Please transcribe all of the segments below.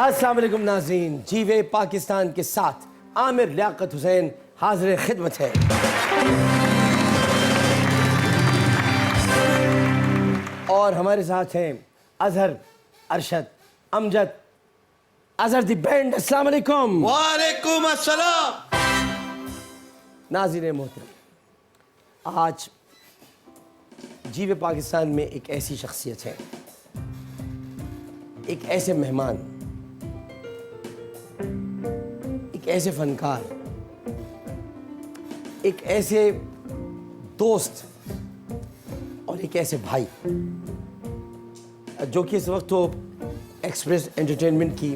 अस्सलाम वालेकुम नाज़रीन, जीवे पाकिस्तान के साथ आमिर लियाकत हुसैन हाजिर खिदमत है। और हमारे साथ हैं अजहर, अरशद, अमजद, अजहर दी बैंड। अस्सलाम वालेकुम। वालेकुम अस्सलाम। नाज़रीन मोहतरम, आज जीवे पाकिस्तान में एक ऐसी शख्सियत है, एक ऐसे मेहमान, एक ऐसे फनकार, एक ऐसे दोस्त और एक ऐसे भाई जो कि इस वक्त तो एक्सप्रेस एंटरटेनमेंट की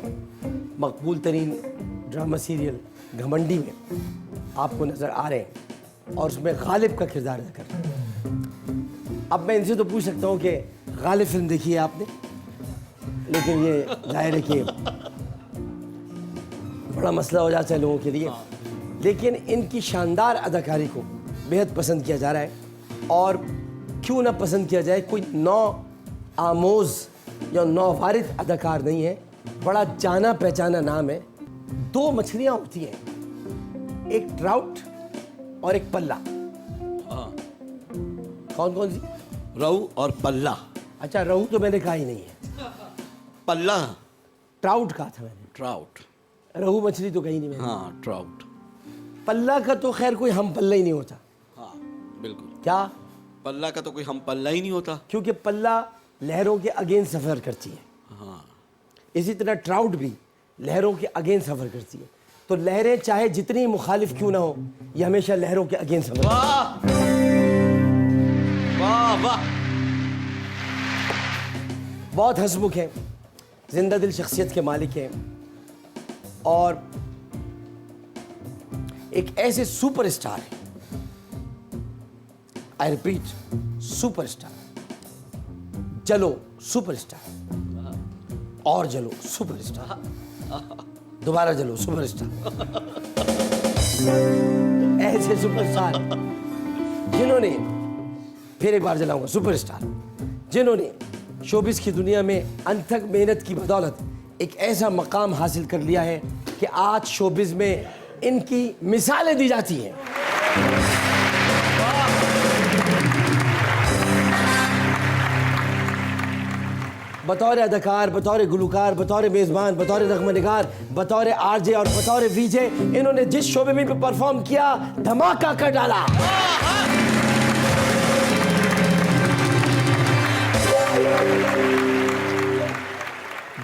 मकबूल तरीन ड्रामा सीरियल घमंडी में आपको नज़र आ रहे हैं और उसमें गालिब का किरदार अदा कर रहे हैं। अब मैं इनसे तो पूछ सकता हूँ कि गालिब फिल्म देखी है आपने, लेकिन ये जाहिर है कि बड़ा मसला हो जाता है लोगों के लिए, लेकिन इनकी शानदार अदाकारी को बेहद पसंद किया जा रहा है। और क्यों ना पसंद किया जाए, कोई नौ आमोज़ या नौ वारिद अदाकार नहीं है, बड़ा जाना पहचाना नाम है। दो मछलियाँ होती हैं, एक ट्राउट और एक पल्ला। कौन कौन सी? रहू और पल्ला। अच्छा, रहू तो मैंने कहा ही नहीं है, पल्ला ट्राउट कहा था मैंने, ट्राउट। रहू मछली तो कहीं नहीं मैंने। हाँ, ट्राउट। पल्ला का तो खैर कोई हम पल्ला ही नहीं होता। हाँ बिल्कुल। क्या? पल्ला का तो कोई हम पल्ला ही नहीं होता। क्योंकि पल्ला लहरों के अगेंस्ट सफ़र करती है। हाँ, इसी तरह ट्राउट भी लहरों के अगेंस्ट सफ़र करती है। तो लहरें चाहे जितनी मुखालिफ क्यों ना हो, ये हमेशा लहरों के अगेंस्ट सफ़र। वाह वाह वाह। बहुत हंसमुख हैं, जिंदा दिल शख्सियत के मालिक हैं और एक ऐसे सुपरस्टार हैं, आई रिपीट सुपरस्टार। जलो सुपरस्टार और जलो सुपरस्टार, दोबारा जलो सुपरस्टार। ऐसे सुपरस्टार जिन्होंने, फिर एक बार जलाऊंगा, सुपरस्टार जिन्होंने शोबिस की दुनिया में अनथक मेहनत की बदौलत एक ऐसा मकाम हासिल कर लिया है कि आज शोबिस में इनकी मिसालें दी जाती हैं। बतौर अदाकार, बतौर गुलकार, बतौर मेज़बान, बतौर नग़्मा-निगार, बतौर आरजे और बतौर वीजे, इन्होंने जिस शोबे में भी परफॉर्म किया, धमाका कर डाला।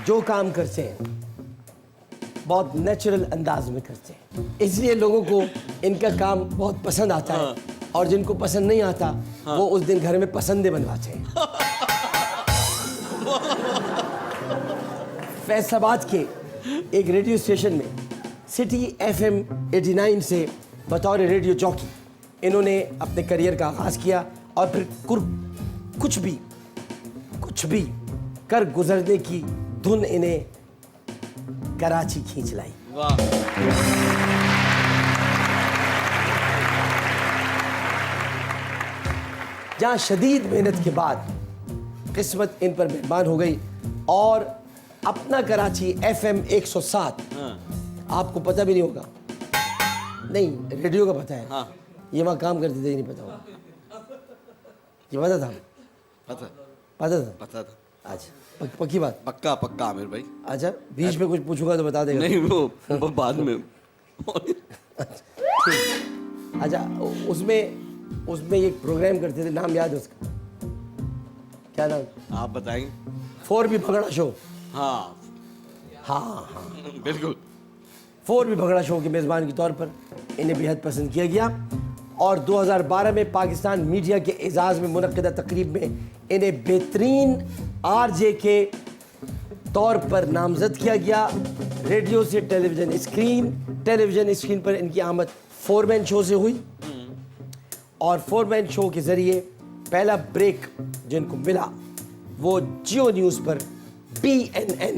जो काम करते हैं बहुत नेचुरल अंदाज में करते हैं, इसलिए लोगों को इनका काम बहुत पसंद आता है। और जिनको पसंद नहीं आता वो उस दिन घर में पसंदे बनवाते हैं। फैसलाबाद के एक रेडियो स्टेशन में सिटी FM 89 से बतौर रेडियो जॉकी इन्होंने अपने करियर का आगाज़ किया और फिर कुछ भी कर गुजरने की धुन इन्हें कराची खींच लाई। वाह। जहाँ शदीद मेहनत के बाद किस्मत इन पर मेहमान हो गई और अपना कराची FM 107, आपको पता भी नहीं होगा, नहीं रेडियो का पता है। हाँ। ये वहाँ काम करते थे, नहीं पता होगा, ये पता था? पता था। अच्छा, पक्की बात? पक्का पक्का आमिर भाई। अच्छा, बीच में कुछ पूछूंगा तो बता देगा? नहीं, वो बाद में। अच्छा, उसमें एक प्रोग्राम करते थे, नाम याद है उसका? क्या नाम? आप बताएंगे? 4B भगड़ा show. हाँ बिल्कुल। 4B भगड़ा शो के मेज़बान के तौर पर इन्हें बेहद पसंद किया गया और 2012 में पाकिस्तान मीडिया के एजाज़ में मुनक़्क़दा तकरीब में इन्हें बेहतरीन आरजे के तौर पर नामज़द किया गया। रेडियो से टेलीविज़न स्क्रीन पर इनकी आमद 4 मैन शो से हुई और 4 मैन शो के ज़रिए पहला ब्रेक जिनको मिला वो जियो न्यूज़ पर BNN।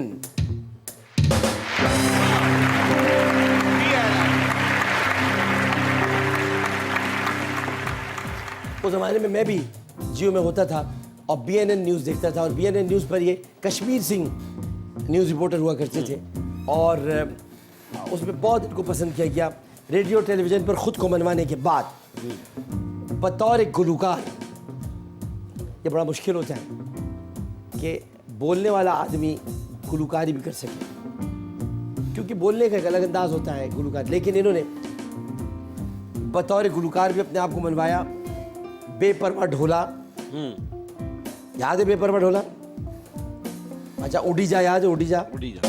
उस ज़माने में मैं भी जियो में होता था और BNN न्यूज़ देखता था और BNN न्यूज़ पर ये कश्मीर सिंह न्यूज़ रिपोर्टर हुआ करते थे और उसमें बहुत इनको पसंद किया गया। रेडियो टेलीविज़न पर ख़ुद को मनवाने के बाद बतौर एक गुलूकार, ये बड़ा मुश्किल होता है कि बोलने वाला आदमी गुलूकारी भी कर सके, क्योंकि बोलने का एक अलग अंदाज होता है गुलूकार। लेकिन इन्होंने बतौर गुलूकार भी अपने आप को मनवाया। बेपरवाह ढोला, याद है बेपरवाह ढोला? अच्छा, उड़ी जा याद है? उड़ी जा। उड़ी जा।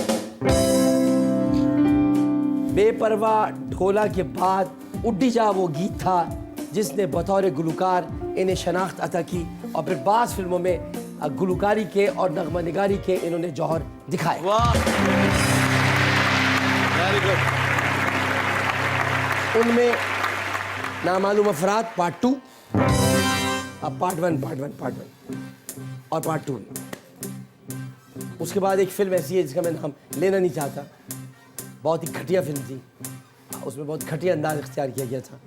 बेपरवाह ढोला के बाद उड़ी जा वो गीत था जिसने बतौर गुलूकार इन्हें शनाख्त अता की और फिर बाज़ फिल्मों में गुलूकारी के और नगमा निगारी के इन्होंने जौहर दिखाए। वाह, वेरी गुड। उनमें नामालूम अफराद पार्ट 2, अब पार्ट 1 और पार्ट 2। उसके बाद एक फिल्म ऐसी है जिसका मैं नाम लेना नहीं चाहता, बहुत ही घटिया फिल्म थी, उसमें बहुत घटिया अंदाज इख्तियार किया गया था,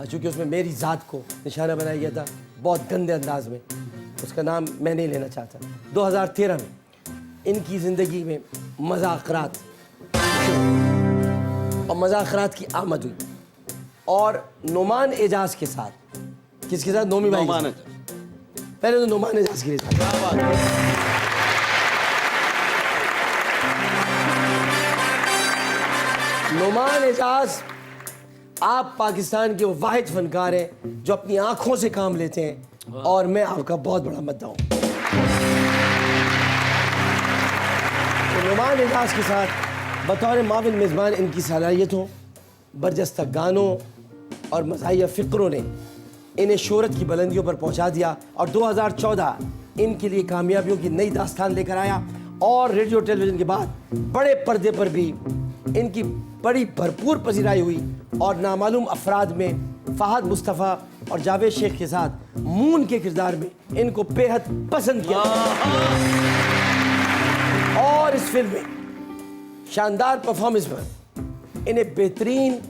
चूँकि उसमें मेरी ज़ात को निशाना बनाया गया था बहुत गंदे अंदाज में। उसका नाम मैं नहीं लेना चाहता। 2013 में इनकी ज़िंदगी में मज़ाक़रात और मज़ाक़रात की आमद हुई और नोमान एजाज के साथ। किसके साथ? नोमी भाई। पहले तो नोमान एजाज के साथ। नोमान एजाज, आप पाकिस्तान के वो वाहिद फनकार हैं जो अपनी आंखों से काम लेते हैं और मैं आपका बहुत बड़ा मद्दा हूँ। तो नोमान एजाज के साथ बतौर माविन मेज़बान इनकी सलाहियतों, बरजस्ता गानों और मज़ाहिया फ़िक्रों ने इन्हें शोहरत की बुलंदियों पर पहुँचा दिया और 2014 इनके लिए कामयाबियों की नई दास्तान लेकर आया। और रेडियो टेलीविज़न के बाद बड़े पर्दे पर भी इनकी बड़ी भरपूर पसीराई हुई और नामालूम अफराद में फ़हद मुस्तफ़ा और जावेद शेख के साथ मून के किरदार में इनको बेहद पसंद किया। और इस फिल्म में शानदार परफॉर्मेंस पर इन्हें बेहतरीन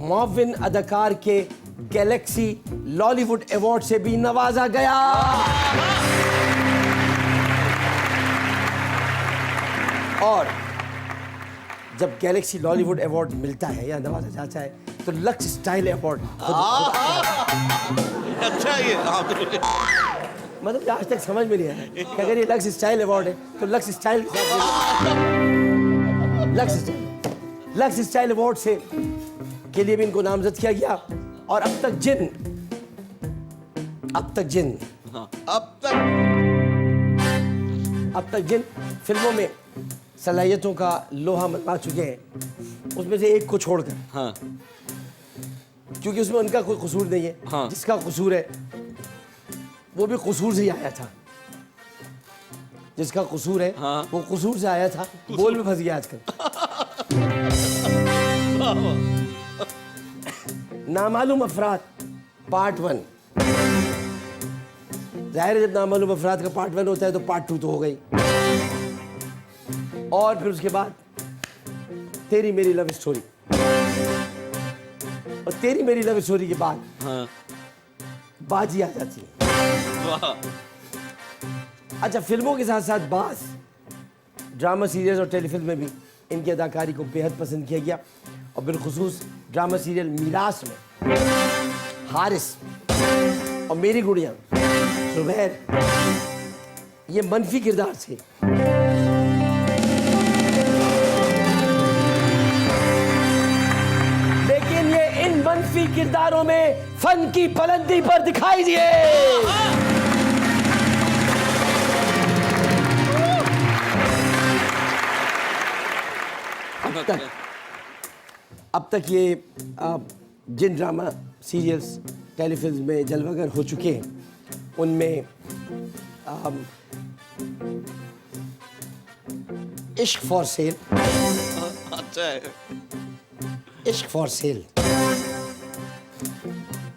मुअव्विन अदाकार के गैलेक्सी लॉलीवुड अवार्ड से भी नवाजा गया। और जब गैलेक्सी लॉलीवुड अवार्ड मिलता है या नवाजा जाता है तो लक्स स्टाइल अवार्ड अच्छा ये मतलब आज तक समझ में नहीं आया कि अगर ये लक्स स्टाइल अवार्ड है तो lux style lux style award से के लिए भी इनको नामजद किया गया। और अब तक जिन फिल्मों में सलाहियतों का लोहा मनवा चुके हैं उसमें से एक को छोड़कर, हाँ, क्योंकि उसमें उनका कोई कसूर नहीं है, हाँ, जिसका कसूर है वो भी कसूर से ही आया था। जिसका कसूर है, हाँ, वो कसूर से आया था। बोल में फंस गया आजकल। नामालूम अफराद पार्ट 1। जाहिर है जब नामालूम अफराद का पार्ट 1 होता है तो पार्ट 2 तो हो गई। और फिर उसके बाद तेरी मेरी लव स्टोरी, और तेरी मेरी लव स्टोरी के बाद, हाँ, बाजी आ जाती है। अच्छा, फिल्मों के साथ साथ बाज ड्रामा सीरियल और टेलीफिल्म में भी इनकी अदाकारी को बेहद पसंद किया गया और बिलखुसूस ड्रामा सीरियल मीरास में हारिस और मेरी गुड़िया जुबैर ये मनफी किरदार थे। लेकिन ये इन मनफी किरदारों में फन की बुलंदी पर दिखाई दिए। अब तक ये जिन ड्रामा सीरियल्स टेलीफिल्म में जलवागर हो चुके हैं उनमें इश्क फॉर सेल, अच्छा है, इश्क फॉर सेल।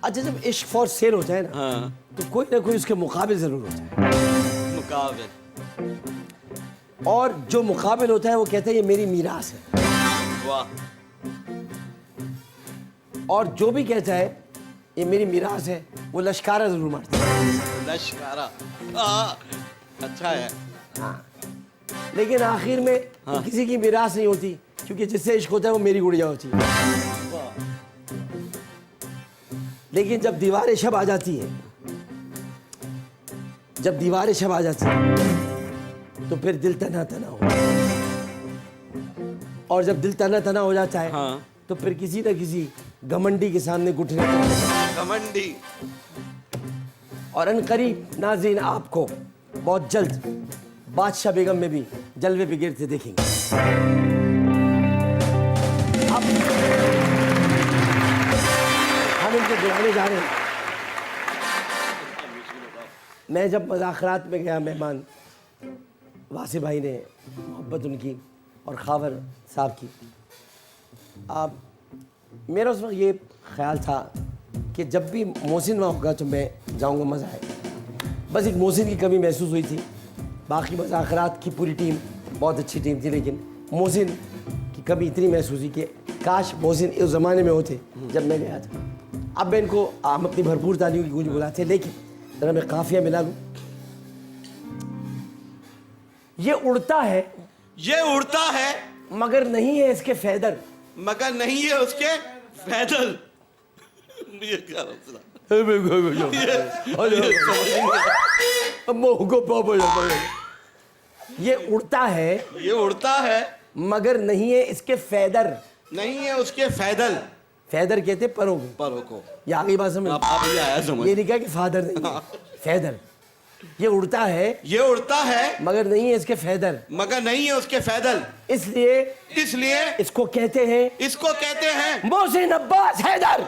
अच्छा, जब इश्क फॉर सेल होता है ना, हाँ, तो कोई ना कोई उसके मुकाबिल जरूर होता है। मुकाबिल, और जो मुकाबिल होता है वो कहता है ये मेरी मीरास है। वाह। और जो भी कहता है ये मेरी मीरास है वो लश्कारा जरूर मारता है। लश्कारा, हाँ, अच्छा है। हाँ। लेकिन आखिर में किसी की मिरास नहीं होती, क्योंकि जिससे इश्क होता है वो मेरी गुड़िया होती है। लेकिन जब दीवार शब आ जाती है, जब दीवार शब आ जाती है तो फिर दिल तना तना हो, और जब दिल तना तना हो जाता है हाँ। तो फिर किसी न किसी घमंडी के सामने घुटने घमंडी। और अनकरीब नाज़रीन आपको बहुत जल्द बादशाह बेगम में भी जलवे बिगड़ते देखेंगे। अब हम इनको बुलाने जा रहे हैं। मैं जब मुज़ाकरात में गया, मेहमान वासी भाई ने मोहब्बत उनकी और खावर साहब की, अब मेरा उस वक्त ये ख्याल था कि जब भी मोहसिन वहाँ होगा तो मैं जाऊँगा, मज़ा आएगा। बस एक मोहसिन की कमी महसूस हुई थी। बाकी मुज़ाकरात की पूरी टीम बहुत अच्छी टीम थी, लेकिन मोहसिन की कमी इतनी महसूस हुई कि काश मोहसिन उस ज़माने में होते जब मैं गया था। अब मैं इनको हम अपनी भरपूर तालियों की गूंज बुलाते, लेकिन ज़रा मैं काफिया मिला लूँ। ये उड़ता है, ये उड़ता है मगर नहीं है इसके फैदर। मगर नहीं है उसके पैदल। ये क्या मसला? ये उड़ता है, ये उड़ता है मगर नहीं है इसके फैदर। नहीं है उसके पैदल। फैदर कहते परों को। परों को। ये आगे बात समझ। आप ये आया समझ। ये नहीं कहा कि फादर नहीं है, फैदर। ये उड़ता है, ये उड़ता है मगर नहीं है इसके फैदर। मगर नहीं है उसके पैदल। इसलिए इसको कहते हैं, इसको कहते हैं मोहसिन अब्बास हैदर।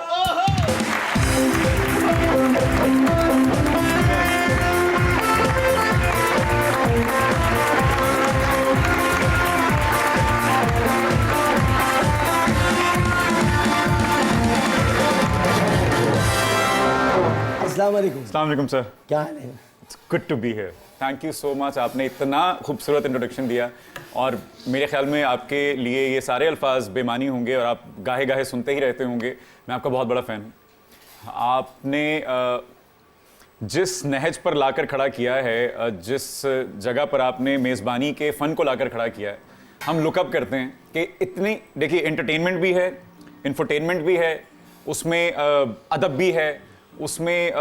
अस्सलाम वालेकुम। अस्सलाम वालेकुम सर। क्या हाल है? It's good to be here. Thank you so much. आपने इतना खूबसूरत इंट्रोडक्शन दिया और मेरे ख्याल में आपके लिए ये सारे अल्फाज बेमानी होंगे और आप गाहे गाहे सुनते ही रहते होंगे। मैं आपका बहुत बड़ा फ़ैन हूँ। आपने जिस नहज पर लाकर खड़ा किया है, जिस जगह पर आपने मेज़बानी के फ़न को लाकर खड़ा किया है, हम लुकअप करते हैं कि इतनी, देखिए एंटरटेनमेंट भी है, इंफोटेनमेंट भी है, उसमें अदब भी है, उसमें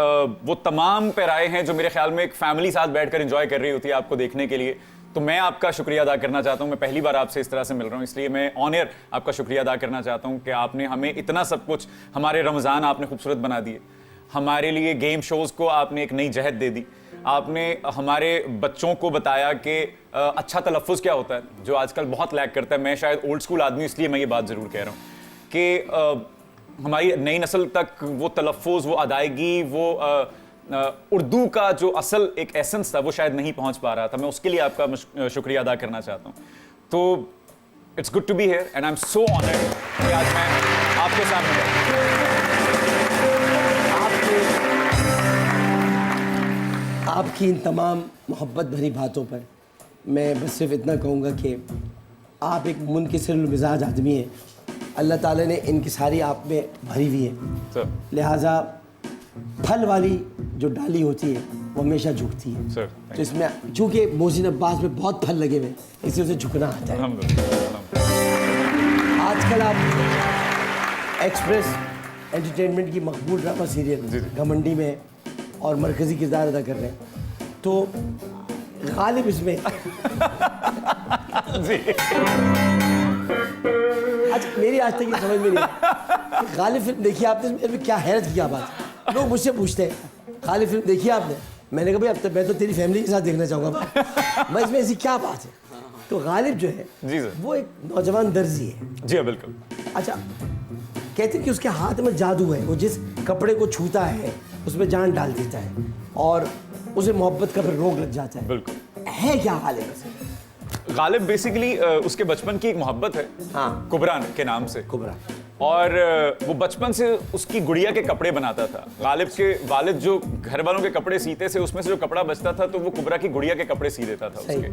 वो तमाम पैराए हैं जो मेरे ख्याल में एक फैमिली साथ बैठकर एंजॉय कर रही होती है आपको देखने के लिए। तो मैं आपका शुक्रिया अदा करना चाहता हूँ। मैं पहली बार आपसे इस तरह से मिल रहा हूँ, इसलिए मैं ऑन एयर आपका शुक्रिया अदा करना चाहता हूँ कि आपने हमें इतना सब कुछ, हमारे रमज़ान आपने खूबसूरत बना दिए, हमारे लिए गेम शोज़ को आपने एक नई जहत दे दी, आपने हमारे बच्चों को बताया कि अच्छा तलफ़्फ़ुज़ क्या होता है, जो आजकल बहुत लैक करता है। मैं शायद ओल्ड स्कूल आदमी, इसलिए मैं ये बात ज़रूर कह रहा हूँ कि हमारी नई नस्ल तक वो तलफ़्फ़ुज़, वो अदायगी, वो उर्दू का जो असल एक एसेंस था वो शायद नहीं पहुंच पा रहा था। मैं उसके लिए आपका शुक्रिया अदा करना चाहता हूं। तो it's good to be here and I am so honoured कि आज मैं आपके सामने आपकी इन तमाम मोहब्बत भरी बातों पर मैं बस सिर्फ इतना कहूँगा कि आप एक मुनकिसिरुल मिजाज आदमी हैं। अल्लाह ताला ने इनकी सारी आप में भरी हुई है, लिहाजा फल वाली जो डाली होती है वो हमेशा झुकती है। तो इसमें चूँकि मोहसिन अब्बास में बहुत फल लगे हुए हैं, इसलिए उसे झुकना आता है। आजकल आप एक्सप्रेस एंटरटेनमेंट की मकबूल ड्रामा सीरियल घमंडी में और मरकज़ी किरदार अदा कर रहे हैं, तो गालिब इसमें अच्छा मेरी आज तक ये समझ में नहीं आई, गालिब फिल्म देखी आपने? इसमें क्या हैरत की क्या बात? लोग मुझसे पूछते हैं गालिब फिल्म देखी आपने? मैंने कहा भाई अब तो मैं तो तेरी फैमिली के साथ देखना चाहूँगा, मैं इसमें ऐसी क्या बात है? तो गालिब जो है जी सर, वो एक नौजवान दर्जी है। जी हाँ बिल्कुल। अच्छा, कहते हैं कि उसके हाथ में जादू है, वो जिस कपड़े को छूता है उसमें जान डाल देता है और उसे मोहब्बत का फिर रोग लग जाता है। बिल्कुल। है क्या गालिब? गालिब बेसिकली उसके बचपन की एक मोहब्बत है, हाँ, कुबरा के नाम से। कुबरा। और वो बचपन से उसकी गुड़िया के कपड़े बनाता था। गालिब के वालिद जो घर वालों के कपड़े सीते से उसमें से जो कपड़ा बचता था तो वो कुबरा की गुड़िया के कपड़े सी देता था उसके।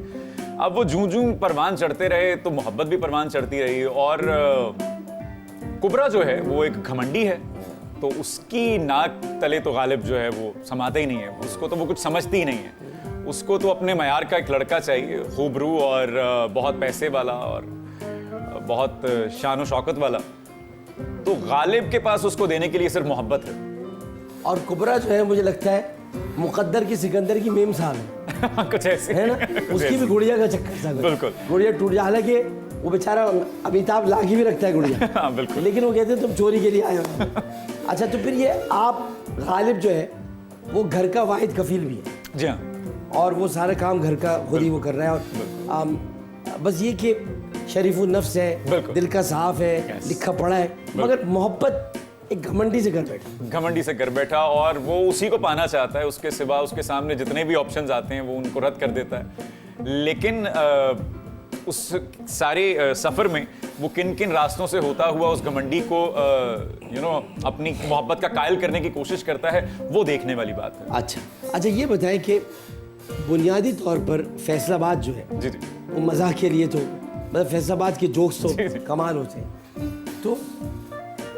अब वो जूं जूं परवान चढ़ते रहे तो मोहब्बत भी परवान चढ़ती रही। और कुबरा जो है वो एक घमंडी है, तो उसकी नाक तले तो गालिब जो है वो समाते ही नहीं है, उसको तो वो कुछ समझती ही नहीं है। उसको तो अपने मयार का एक लड़का चाहिए, खूबरू और बहुत पैसे वाला और बहुत शान व शौकत वाला। तो गालिब के पास उसको देने के लिए सिर्फ मोहब्बत है। और कुबरा जो है मुझे लगता है मुकद्दर की सिकंदर की मेम साहब है, कुछ ऐसे है ना? उसकी भी गुड़िया का चक्कर था कुछ। बिल्कुल। गुड़िया टूट जा, हालांकि वो बेचारा अमिताभ लागी भी रखता है गुड़िया। हाँ, बिल्कुल। लेकिन वो कहते हैं तुम चोरी के लिए आए हो। अच्छा, तो फिर ये आप गालिब जो है वो घर का वाहिद कफील भी है जी हाँ, और वो सारा काम घर का खुद ही वो कर रहा है। और बस ये कि शरीफुल नफ्स है, बिल्कुल। दिल का साफ है, Yes. लिखा पढ़ा है, मगर मोहब्बत एक घमंडी से कर बैठा। घमंडी से कर बैठा और वो उसी को पाना चाहता है। उसके सिवा उसके सामने जितने भी ऑप्शंस आते हैं वो उनको रद्द कर देता है। लेकिन उस सारे सफ़र में वो किन किन रास्तों से होता हुआ उस घमंडी को अपनी मोहब्बत का कायल करने की कोशिश करता है, वो देखने वाली बात है। अच्छा, ये बताएं कि बुनियादी तौर पर फैसलाबाद जो है जी जी वो मजाक के लिए तो मतलब फैसलाबाद के जोक्स जी, जी। तो कमाल होते हैं। तो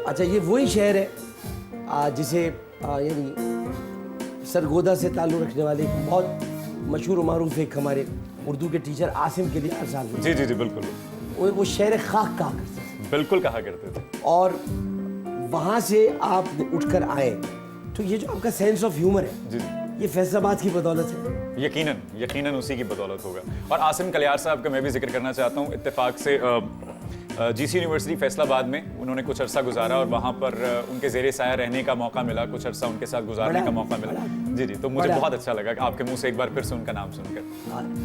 अच्छा, ये वही शहर है जिसे यानी सरगोदा से ताल्लुक़ रखने वाले एक बहुत मशहूर और मारूफ एक हमारे उर्दू के टीचर आसिम के लिए हर साल जी जी जी बिल्कुल वो शहर खाक कहा करते थे, बिल्कुल कहा करते थे। और वहाँ से आप उठकर आए, तो ये जो आपका सेंस ऑफ ह्यूमर है जी जी ये फैसलाबाद की बदौलत है। यकीनन यकीनन उसी की बदौलत होगा। और आसिम कलियार साहब का मैं भी जिक्र करना चाहता हूँ। इत्तेफाक से जीसी यूनिवर्सिटी फैसलाबाद में उन्होंने कुछ अरसा गुजारा और वहाँ पर उनके ज़ेरे साया रहने का मौका मिला, कुछ अरसा उनके साथ गुजारने का मौका मिला। जी जी, तो मुझे बहुत अच्छा लगा कि आपके मुंह से एक बार फिर से उनका नाम सुनकर।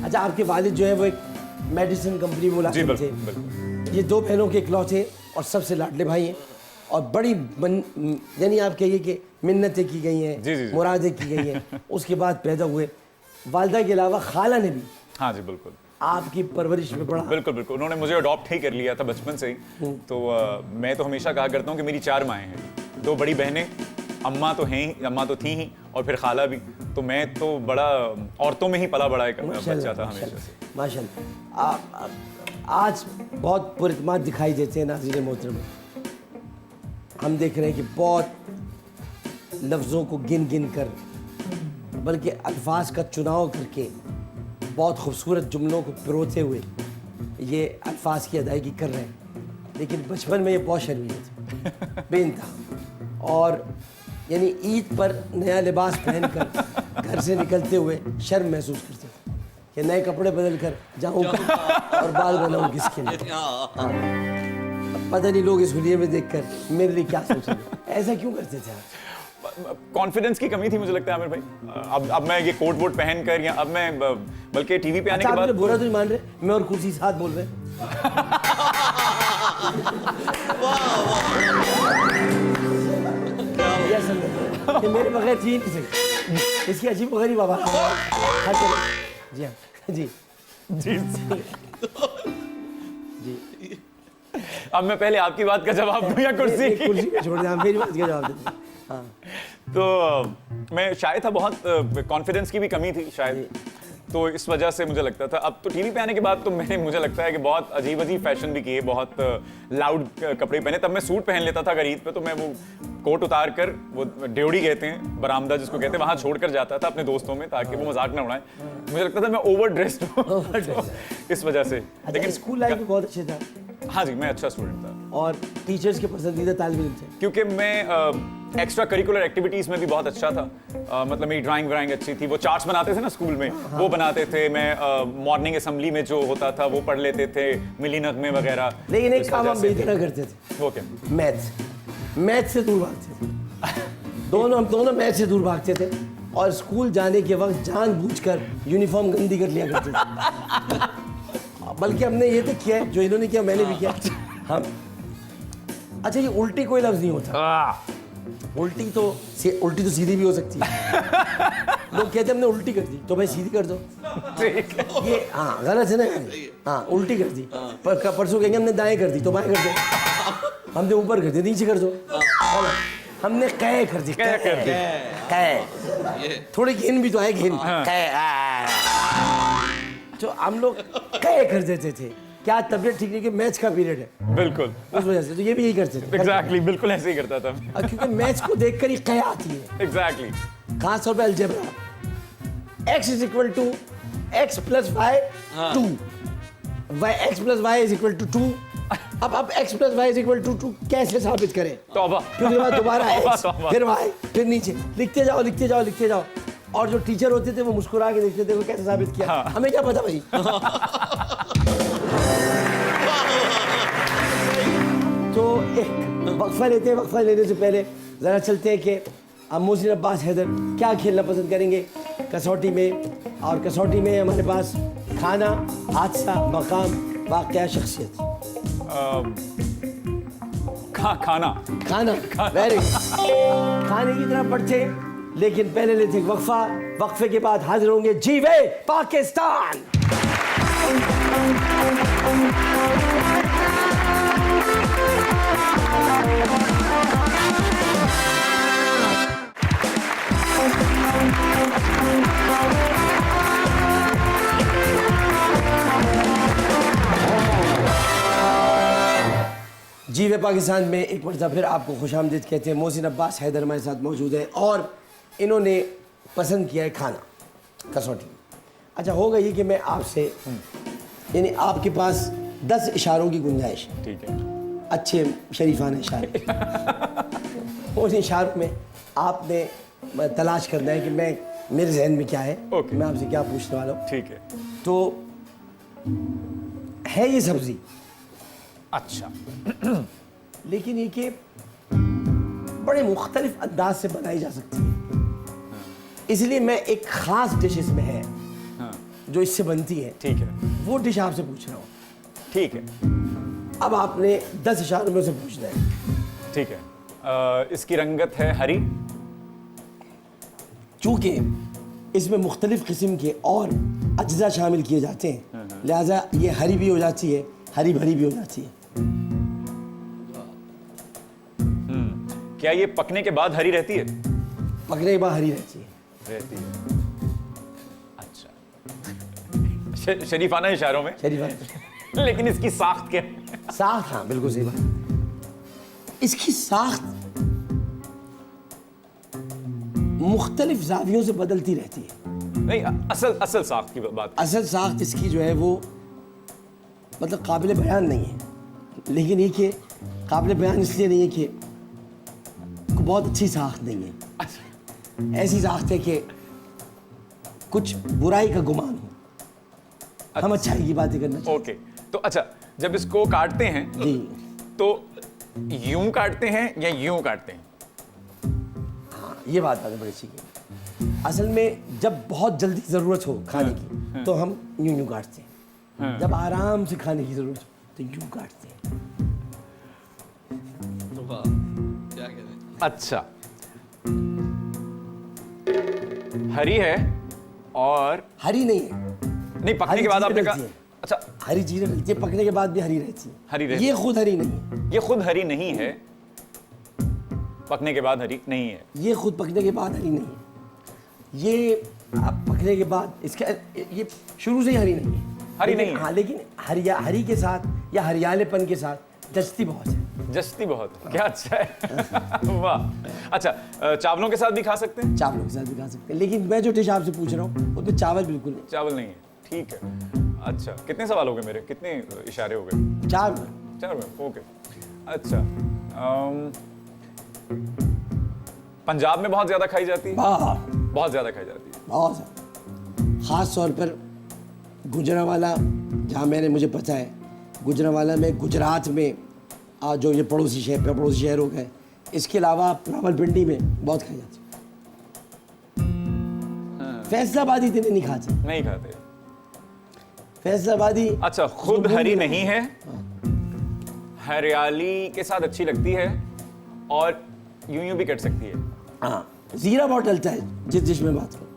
अच्छा, आपके वालिद जो है वो एक मेडिसिन कंपनी बोला जी थे। बिल्कुल बिल्कुल। ये दो बहनों के इकलौते और सबसे लाडले भाई हैं और बड़ी यानी आप कहिए कि मिन्नतें की गई हैं, जी, जी, जी। मुरादें की गई हैं। उसके बाद पैदा हुए वालिदा के अलावा खाला ने भी हाँ जी बिल्कुल आपकी परवरिश में बड़ा बिल्कुल बिल्कुल। उन्होंने मुझे अडॉप्ट ही कर लिया था बचपन से ही। तो मैं तो हमेशा कहा करता हूँ कि मेरी 4 माएँ हैं, 2 बड़ी बहनें, अम्मा तो हैं ही, अम्मा तो थी ही, और फिर खाला भी। तो मैं तो बड़ा औरतों में ही पला बड़ा एक बच्चा था हमेशा से। माशाल्लाह। आज बहुत पुरइत्माद दिखाई देते हैं नाज़रीन मोहतरम। हम देख रहे हैं कि बहुत लफ्ज़ों को गिन गिन कर, बल्कि अल्फाज का चुनाव करके बहुत खूबसूरत जुमलों को पिरोते हुए ये अल्फाज की अदायगी कर रहे हैं। लेकिन बचपन में ये बहुत शर्मीले थे बेइंतहा। और यानी ईद पर नया लिबास पहनकर घर से निकलते हुए शर्म महसूस करते थे कि नए कपड़े बदल कर जाऊँगा और बाल बनाऊँ किसके लिए। अब पता नहीं लोग इस हुलिये में देखकर मेरे लिए क्या सोचेंगे। ऐसा क्यों करते थे आप? कॉन्फिडेंस की कमी थी मुझे लगता है आमिर भाई। अब मैं ये कोट वोट पहन कर, या अब मैं बल्कि टीवी पे आने अच्छा, के आपने बाद बुरा तो नहीं मान रहे, मैं और कुर्सी साथ बोल रहे हैं। ये असल में ये मेरे बगैर जी नहीं सकते। इसकी अजीब गरीब आवाज़ है। हाँ, चलो। जी हाँ, जी जी जी। अब मैं पहले आपकी बात का जवाब दूं या कुर्सी एक की? कुर्सी पे छोड़ दें, मेरी बात का जवाब दें। हाँ, तो मैं शायद था, बहुत कॉन्फिडेंस की भी कमी थी शायद, तो इस वजह से मुझे लगता था। अब तो टीवी पे आने के बाद तो मुझे लगता है कि बहुत अजीब अजीब फैशन भी किए, बहुत लाउड कपड़े पहने। तब मैं सूट पहन लेता था अगर ईद पे, तो मैं वो कोट उतार कर, वो ड्योड़ी कहते हैं, बरामदा जिसको कहते हैं, वहाँ छोड़ कर जाता था अपने दोस्तों में, ताकि वो मजाक ना उड़ाएं। मुझे लगता था मैं ओवर ड्रेस्ड हूँ इस वजह से। लेकिन स्कूल लाइफ में बहुत अच्छे था हाँ जी, मैं अच्छा स्टूडेंट था और टीचर्स के पसंदीदा तालिब इल्म थे। क्योंकि मैं एक्स्ट्रा करिकुलर एक्टिविटीज़ में भी बहुत अच्छा था। मतलब मेरी ड्राइंग व्राइंग अच्छी थी। वो चार्ट्स बनाते थे ना स्कूल में, वो बनाते थे। मैं मॉर्निंग असेंबली में जो होता था वो पढ़ लेते थे, मिली नगमे वगैरह। लेकिन एक इस काम वजह हम से बेहतर करते थे, वो क्या? मैथ से दूर भागते थे। हम दोनों मैथ से दूर भागते थे और स्कूल जाने के वक्त जानबूझकर यूनिफॉर्म गंदी कर लिया करते थे। बल्कि हमने ये तो किया है, जो इन्होंने किया मैंने भी किया। हम अच्छा, ये उल्टी कोई लफ्ज नहीं होता। उल्टी तो सीधी भी हो सकती है। लोग कहते हैं हमने उल्टी कर दी, तो भाई सीधी कर दो। ये हाँ गलत है ना। हाँ, उल्टी कर दी, परसों कहेंगे हमने दाएं कर दी, तो बाएं कर दो। हमने ऊपर कर दी, नीचे कर दो। हमने कै कर दी, कै। थोड़ी घिन भी तो है, घिन। जो हम लोग कै कर देते थे। क्या तबीयत ठीक नहीं कि मैथ्स का पीरियड है, बिल्कुल उस वजह से तो ये भी यही करते थे। एग्जैक्टली, बिल्कुल ऐसे ही करता था क्योंकि मैथ्स को देखकर ही कै आती है, एग्जैक्टली। खास तौर पे algebra. x is equal to x plus y 2, x plus y is equal to 2। अब x plus y is equal to 2 कैसे साबित करें? तौबा। फिर उसके बाद दोबारा x, तौबा। फिर y, फिर नीचे लिखते जाओ लिखते जाओ लिखते जाओ। और जो टीचर होते थे वो मुस्कुरा के देखते थे वो कैसे साबित किया। हाँ। हमें क्या पता भाई। तो एक वक्फा लेते हैं, वक्फा लेने से पहले ज़रा चलते हैं कि अब मोहसिन अब्बास हैदर क्या खेलना पसंद करेंगे कसौटी में। और कसौटी में हमारे पास खाना, हादसा, मकाम, वाक़या, शख्सियत। खाना। खाना, वेरी खाने की तरफ बढ़ते, लेकिन पहले लेते हैं वक्फा। वक्फे के बाद हाजिर होंगे जीवे पाकिस्तान। जीवे पाकिस्तान में एक मरतबा फिर आपको खुशामदीद कहते हैं। मोहसिन अब्बास हैदर हमारे साथ मौजूद है और इन्होंने पसंद किया है खाना कसौटी। अच्छा, होगा ये कि मैं आपसे यानी आपके पास 10 इशारों की गुंजाइश है, ठीक है, अच्छे शरीफाना इशारे। उन इशारों में आपने तलाश करना है कि मैं मेरे जहन में क्या है, Okay. मैं आपसे क्या पूछने वाला हूँ। ठीक है। तो है ये सब्जी, अच्छा, लेकिन ये कि बड़े मुख्तलिफ अंदाज से बनाई जा सकती है, इसलिए मैं एक ख़ास डिश इसमें है हाँ, जो इससे बनती है, ठीक है, वो डिश आपसे पूछ रहा हूँ। ठीक है, अब आपने 10 इशारों में से पूछना है। ठीक है। इसकी रंगत है हरी। चूँकि इसमें मुख्तलिफ किस्म के और अज्जा शामिल किए जाते हैं, लिहाजा ये हरी भी हो जाती है, हरी भरी भी हो जाती है। क्या ये पकने के बाद हरी रहती है? पकने के बाद हरी रहती है। रहती है। अच्छा, शरीफाना इशारों में। शरीफा लेकिन इसकी साख्त क्या है? साख्त, हाँ बिल्कुल सही बात। इसकी साख्त मुख्तलिफ जावियों से बदलती रहती है। नहीं, असल साख्त की बात। असल साख्त इसकी जो है वो मतलब काबिल बयान नहीं है, लेकिन ये कि काबिल बयान इसलिए नहीं है कि बहुत अच्छी साख्त नहीं है। ऐसी साख्त है कि कुछ बुराई का गुमान हो, हम अच्छाई की बातें करना चाहिए। ओके, तो अच्छा, जब इसको काटते हैं जी, तो यूं काटते हैं या यूं काटते हैं? हाँ ये बात है बड़ी अच्छी है। असल में जब बहुत जल्दी ज़रूरत हो खाने की तो हम यूं यूं काटते हैं, जब आराम से खाने की ज़रूरत हो तो यूं काटते हैं। क्या कहते हैं? अच्छा, हरी है और हरी नहीं है, नहीं, पकने हरी के बाद चीज़ें आपने डलती कहा। हैं। अच्छा, हरी चीज़ें डलती है, पकने के बाद भी हरी रहती है। हरी रहती ये है। खुद हरी नहीं है, ये खुद हरी नहीं है, पकने के बाद हरी नहीं है। ये खुद पकने के बाद हरी नहीं है, ये आप पकने के बाद इसका ये शुरू से ही हरी नहीं है। हरी लेकिन- नहीं है। हाँ, लेकिन हरी के साथ या हरियालेपन के साथ जचती बहुत है। जस्ती बहुत है। क्या अच्छा है। वाह। अच्छा, चावलों के साथ भी खा सकते हैं? चावलों के साथ भी खा सकते हैं, लेकिन मैं जो डिश आपसे पूछ रहा हूँ उसमें चावल बिल्कुल नहीं। चावल नहीं है, ठीक है। अच्छा, कितने सवाल हो गए मेरे? कितने इशारे हो गए? 4 4 में, ओके। अच्छा, पंजाब में बहुत ज्यादा खाई जाती है? बहुत ज्यादा खाई जाती है। बहुत ज़्यादा। ख़ास तौर पर गुजरांवाला, जहाँ मुझे पता है, गुजरांवाला में, गुजरात में, जो ये पड़ोसी शहर हो गए, इसके अलावा रावलपिंडी में बहुत खाई जाती है। फैसलाबादी इतने नहीं खाते। नहीं खाते। फैसलाबादी अच्छा, खुद हरी नहीं है, हरियाली के साथ अच्छी लगती है और यूं यूं भी कट सकती है। हाँ, ज़ीरा बहुत डलता है जिस डिश में बात करूँ,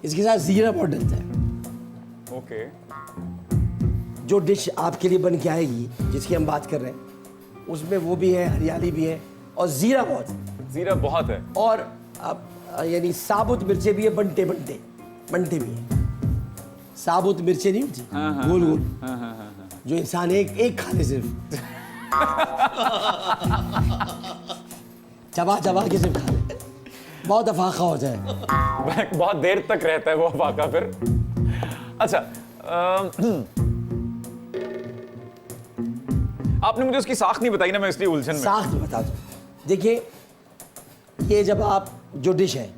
इसके साथ ज़ीरा बहुत डलता है। ओके, जो डिश आपके लिए बन के आएगी जिसकी हम बात कर रहे हैं उसमें वो भी है, हरियाली भी है और ज़ीरा बहुत है। जीरा बहुत है। और अब यानी साबुत मिर्चें भी है, बनते भी है। साबुत मिर्चें नहीं होती, गोल गोल, जो इंसान एक खा ले सिर्फ चबा के सिर्फ खा ले, बहुत अफाका हो जाए। बहुत देर तक रहता है वो वाका फिर। अच्छा, आपने मुझे उसकी साख नहीं बताई ना, मैं इसलिए उलझन में। साख बता दो। देखिए, ये जब आप जो डिश है,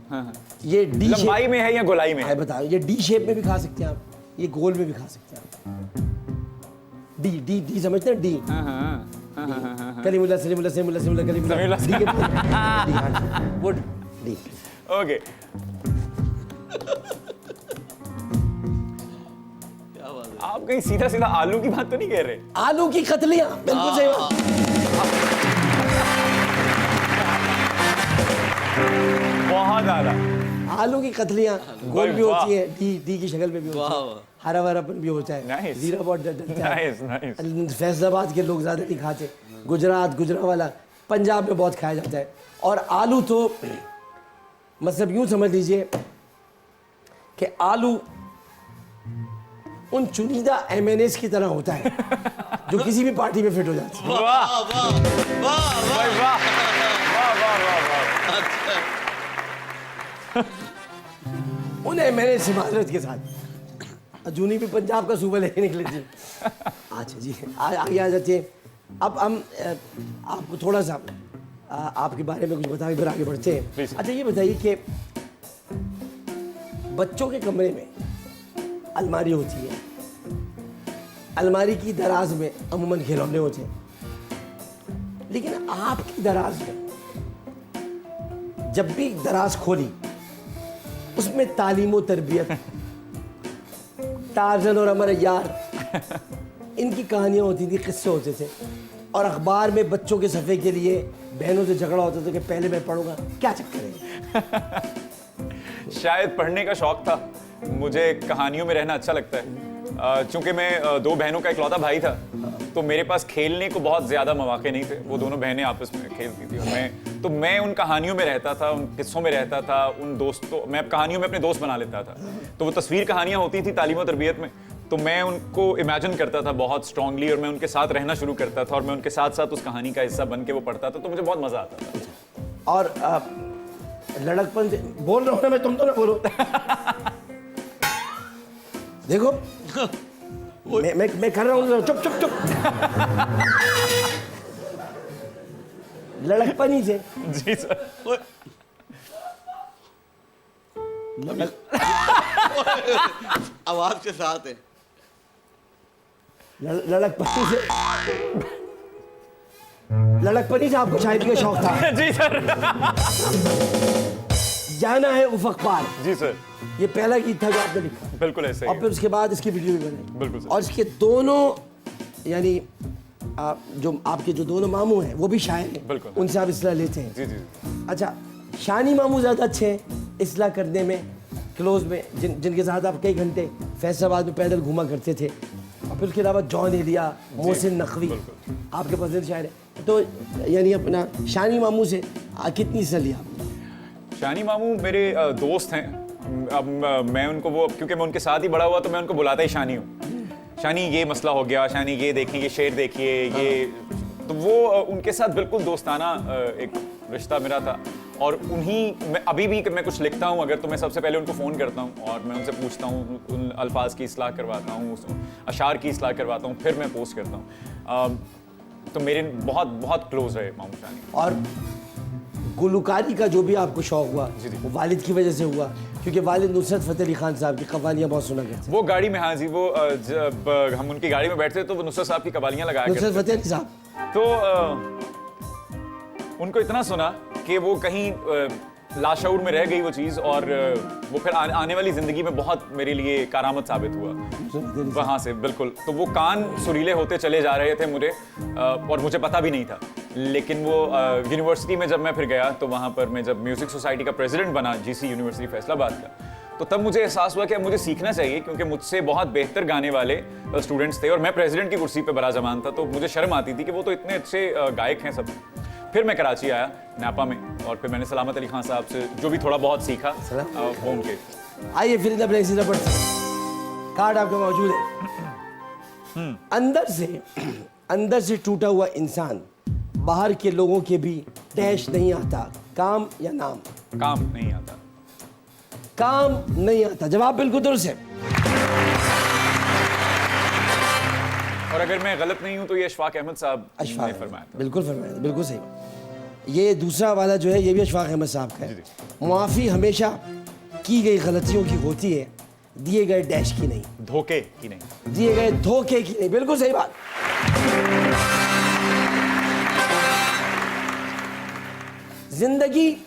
ये डी लंबाई में है या गोलाई में है? बताओ, ये डी शेप में भी खा सकते हैं आप, ये गोल में भी खा सकते हैं आप। डी डी डी समझते हैं? डी कलीमुल्लाह सलीमुल्लाह सलीमुल्लाह सलीमुल्लाह कलीमुल्लाह डी के वो डी। ओके, आप कहीं सीधा सीधा आलू की बात तो नहीं कह रहे? आलू की कतलियां, बिल्कुल सही बात। बहुत ज्यादा। आलू की कतलियां गोल भी वाह। होती है, डी डी की शक्ल में भी होती है, हरा भरापन भी होता है, Nice. जीरा बहुत डलता है। Nice nice. फैसलाबाद के लोग ज़्यादा नहीं खाते, गुजरात गुजरावाला पंजाब में बहुत खाया जाता है। और आलू तो मतलब यूं समझ लीजिए कि आलू उन चुनिंदा एमएनएस की तरह होता है जो किसी भी पार्टी में फिट हो जाती है। वाह वाह वाह वाह वाह वाह वाह वाह वाह। उन एमएनएस से माजरत के साथ जूनी भी पंजाब का सूबा लेके निकले थे। अच्छा जी, आगे आ जाते हैं। अब हम आपको थोड़ा सा आपके बारे में कुछ बता के फिर आगे बढ़ते हैं। Please. अच्छा, ये बताइए कि बच्चों के कमरे में अलमारी होती है, अलमारी की दराज में अमूमन खिलौने होते हैं, लेकिन आपकी दराज में जब भी दराज खोली उसमें तालीम व तरबियत, टार्जन और अमर यार, इनकी कहानियाँ होती थी, किस्से होते थे, और अखबार में बच्चों के सफ़े के लिए बहनों से झगड़ा होता था कि पहले मैं पढ़ूंगा। क्या चक्कर है? शायद पढ़ने का शौक था, मुझे कहानियों में रहना अच्छा लगता है। चूंकि मैं दो बहनों का इकलौता भाई था, तो मेरे पास खेलने को बहुत ज़्यादा मौके नहीं थे। वो दोनों बहनें आपस में खेलती थी और मैं उन कहानियों में रहता था, उन किस्सों में रहता था, उन दोस्तों, मैं कहानियों में अपने दोस्त बना लेता था। तो वो तस्वीर कहानियाँ होती थी तालीम और तरबियत में, तो मैं उनको इमेजिन करता था बहुत स्ट्रांगली, और मैं उनके साथ रहना शुरू करता था, और मैं उनके साथ साथ उस कहानी का हिस्सा बन के वो पढ़ता था, तो मुझे बहुत मज़ा आता था। और लड़कपन से बोल रहा हूँ ना मैं, तुम तो ना बोलो। देखो, मैं कर रहा हूँ, चुप चुप चुप। लड़कपन ही से जी सर। आवाज के साथ है। लड़कपनी से आपको शायरी का शौक था। जी सर। जाना है उफक पार, जी सर, ये पहला गीत था जो आपने लिखा, बिल्कुल ऐसे और ही। फिर उसके बाद इसकी वीडियो भी बनाई। बिल्कुल सर। और इसके दोनों यानी जो आपके जो दोनों मामू हैं वो भी शायर हैं, बिल्कुल। उनसे आप इसलाह लेते हैं। जी जी। अच्छा, शानी मामू ज़्यादा अच्छे हैं इसलाह करने में, क्लोज में, जिनके साथ आप कई घंटे फैसलाबाद में पैदल घूमा करते थे। और फिर उसके अलावा जॉन एलिया, मोहसिन नकवी आपके पसंद शायर हैं। तो यानी अपना शानी मामू से कितनी सलाह लिया आपने? शानी मामू मेरे दोस्त हैं। अब मैं उनको वो, क्योंकि मैं उनके साथ ही बड़ा हुआ, तो मैं उनको बुलाता ही शानी हूँ। शानी ये मसला हो गया, शानी ये देखिए, ये शेर देखिए, ये, तो वो उनके साथ बिल्कुल दोस्ताना एक रिश्ता मेरा था। और मैं अभी भी मैं कुछ लिखता हूँ अगर, तो मैं सबसे पहले उनको फ़ोन करता हूँ और मैं उनसे पूछता हूँ, उन अल्फाज की इस्लाह करवाता हूँ, अशार की इस्लाह करवाता हूँ, फिर मैं पोस्ट करता हूँ। तो मेरे बहुत बहुत क्लोज रहे मामू शानी। और गुलकारी का जो भी आपको शौक हुआ, जी जी। वो वालिद की वजह से हुआ, क्योंकि वालिद नुसरत फ़तेह अली खान साहब की कव्वालियाँ बहुत सुना करते वो गाड़ी में, हाँ जी, वो जब हम उनकी गाड़ी में बैठते तो वो नुसरत साहब की कवालियाँ लगाया थे। नुसरत करते फ़तेह अली साहब तो उनको इतना सुना कि वो कहीं लाशऊर में रह गई वो चीज़, और वो फिर आने वाली ज़िंदगी में बहुत मेरे लिए कारामत साबित हुआ वहाँ से। बिल्कुल, तो वो कान सुरीले होते चले जा रहे थे मुझे, और मुझे पता भी नहीं था। लेकिन वो यूनिवर्सिटी में जब मैं फिर गया, तो वहाँ पर मैं जब म्यूज़िक सोसाइटी का प्रेसिडेंट बना, जीसी यूनिवर्सिटी फैसलाबाद का, तो तब मुझे एहसास हुआ कि अब मुझे सीखना चाहिए, क्योंकि मुझसे बहुत बेहतर गाने वाले स्टूडेंट्स थे और मैं प्रेसिडेंट की कुर्सी पर बड़ा जमान था। तो मुझे शर्म आती थी कि वो तो इतने अच्छे गायक हैं सब। फिर मैं कराची आया, नापा में, और फिर मैंने सलामत अली खान साहब से जो भी थोड़ा बहुत सीखा वो उनके। आइए फिर अपने कार्ड आपके मौजूद है। अंदर से टूटा हुआ इंसान, बाहर के लोगों के भी तहश नहीं आता, काम या नाम। काम नहीं आता। काम नहीं आता, जवाब बिल्कुल दुरुस्त है। और अगर मैं गलत नहीं हूं तो ये अशफाक अहमद साहब ने अशफाक फरमाया था। बिल्कुल फरमाया, बिल्कुल सही। ये दूसरा वाला जो है ये भी अशफाक अहमद साहब का है। मुआफ़ी हमेशा की गई गलतियों की होती है, दिए गए डैश की नहीं। धोखे की नहीं। दिए गए धोखे की नहीं, बिल्कुल सही बात। जिंदगी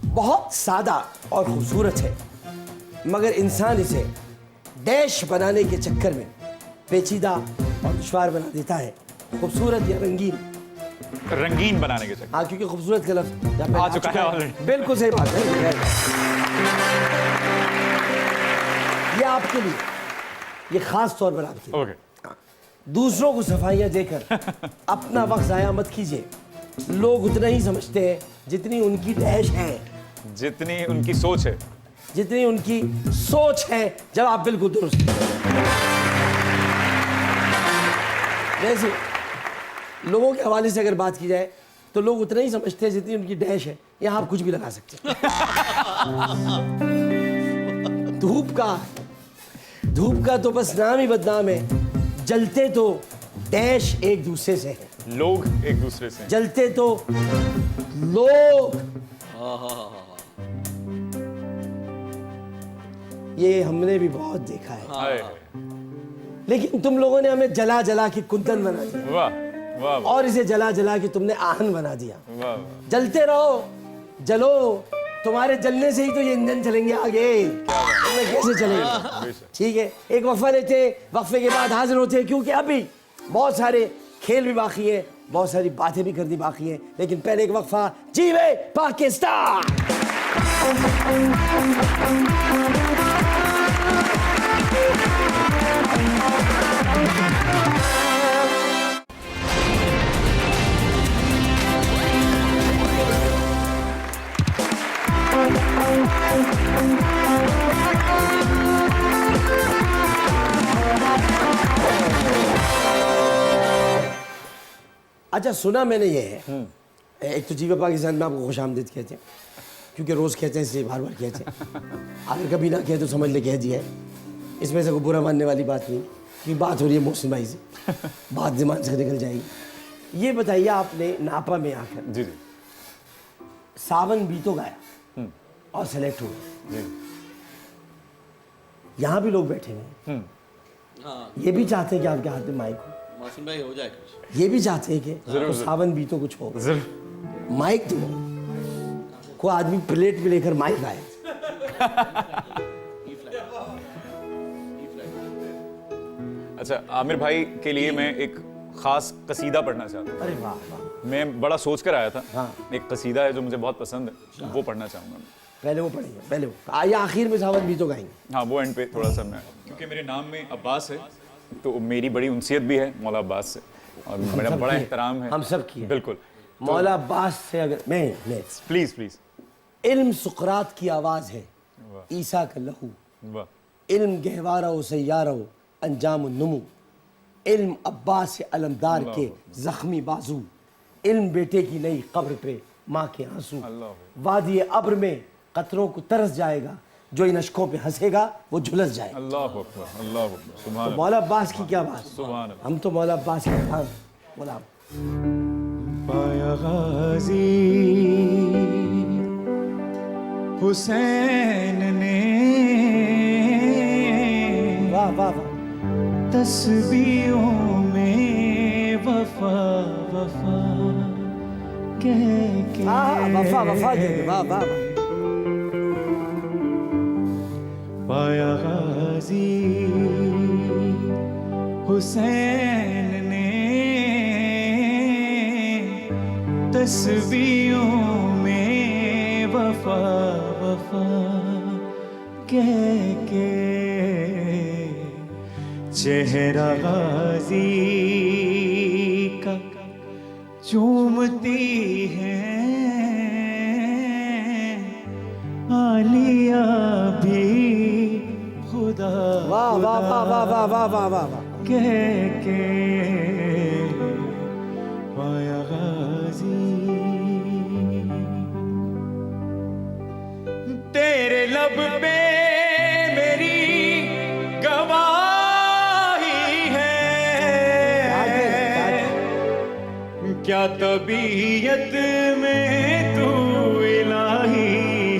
बहुत सादा और खूबसूरत है, मगर इंसान इसे डैश बनाने के चक्कर में पेचीदा और दुश्वार बना देता है। खूबसूरत या रंगीन, रंगीन बनाने के चक्कर। हाँ, क्योंकि खूबसूरत का लफ्ज़ यहाँ पे आ चुका है already। बिल्कुल सही बात है। ये आपके लिए, ये खास तौर पर आपके लिए। ओके। दूसरों को सफाइयाँ देकर अपना वक्त ज़ाया मत कीजिए। लोग उतना ही समझते हैं जितनी उनकी डैश है, जितनी उनकी सोच है। जितनी उनकी सोच है। जवाब बिल्कुल दुरुस्त। वैसे लोगों के हवाले से अगर बात की जाए तो लोग उतना ही समझते हैं जितनी उनकी डैश है। यहाँ आप कुछ भी लगा सकते हैं। धूप का तो बस नाम ही बदनाम है। जलते तो डैश एक दूसरे से है। लोग एक दूसरे से। जलते तो लोग। ये हमने भी बहुत देखा है। हाय। लेकिन तुम लोगों ने हमें जला जला के कुंदन बना दिया वाह वाह वाह और इसे जला जला के तुमने आहन बना दिया। वाह। जलते रहो, जलो। तुम्हारे जलने से ही तो ये इंजन चलेंगे आगे। तुम्हें कैसे चलेंगे? ठीक है, एक वक्फा लेते, वक्फे के बाद हाजिर होते, क्योंकि अभी बहुत सारे खेल भी बाकी है, बहुत सारी बातें भी करनी बाकी है। लेकिन पहले एक वक्फा। जीवे पाकिस्तान। अच्छा, सुना मैंने ये है, एक तो जीवे पाकिस्तान में आपको खुशामदीद कहते हैं, क्योंकि रोज़ कहते हैं इसलिए बार बार कहते हैं। अगर कभी ना कहे तो समझ ले कह दिया है। इसमें से कोई बुरा मानने वाली बात नहीं, कि बात हो रही है मोहसिन भाई से, बात दिमाग से निकल जाएगी। ये बताइए, आपने नापा में आकर जी जी सावन बीतो गाया और सेलेक्ट हुए। जी। यहाँ भी लोग बैठे हुए हैं, ये भी चाहते हैं कि आपके हाथ में माइक हो। मौसम भाई हो जाए कुछ। ये भी चाहते हैं कि तो सावन बीतो कुछ हो, जरूर। माइक दो। कोई आदमी प्लेट में लेकर माइक आए। अच्छा, आमिर भाई के लिए मैं एक खास कसीदा पढ़ना चाहता हूँ। अरे वाह वाह। मैं बड़ा सोच कर आया था। हाँ। एक कसीदा है जो मुझे बहुत पसंद है, वो पढ़ना चाहूँगा मैं। पहले वो पढ़ेंगे, पहले वो आइए, आखिर में सावन बीतो गाएंगे। हाँ, वो एंड पे थोड़ा सा मैं, क्योंकि मेरे नाम में अब्बास है तो मेरी बड़ी उनसियत भी है मौला अब्बास से, और मेरा सब बड़ा की है। एहतराम है। हम सब की है। बिल्कुल। मौला अब्बास से अगर मैं प्लीज प्लीज। इल्म सुकरात की आवाज़ है, वाह ईसा का लहू। वाह। इल्म गहवारा हो सैयारा हो अंजाम नुमू। इल्म अब्बास से अलमदार के जख्मी बाजू। इल्म बेटे की नई कब्र पे माँ के आंसू। अल्लाह। वादी अब्र में कतरों को तरस जाएगा, जो इन अशकों पे हंसेगा वो झुलस जाएगा। अल्लाह अकबर, अल्लाह अकबर, सुभान तो मौला अब्बास की क्या बात। सुभान अल्लाह। हम तो मौला अब्बास के गुलाम, गुलाम। पाया गाजी हुसैन ने वाह वाह वाह। तस्बीहों में वफा वफा कह के वफा वफा कहेंगे, वाह वाह वाह। पाया गाजी हुसैन ने तस्बीहों में वफा वफा कह के चेहरा गाजी का चूमती है आलिया भी खुदा वाह वाह वाह वाह वाह वाह वाह वाह वाह। कह के पाया गाजी। तेरे लब पे मेरी गवाही है, क्या तबीयत में तू इलाही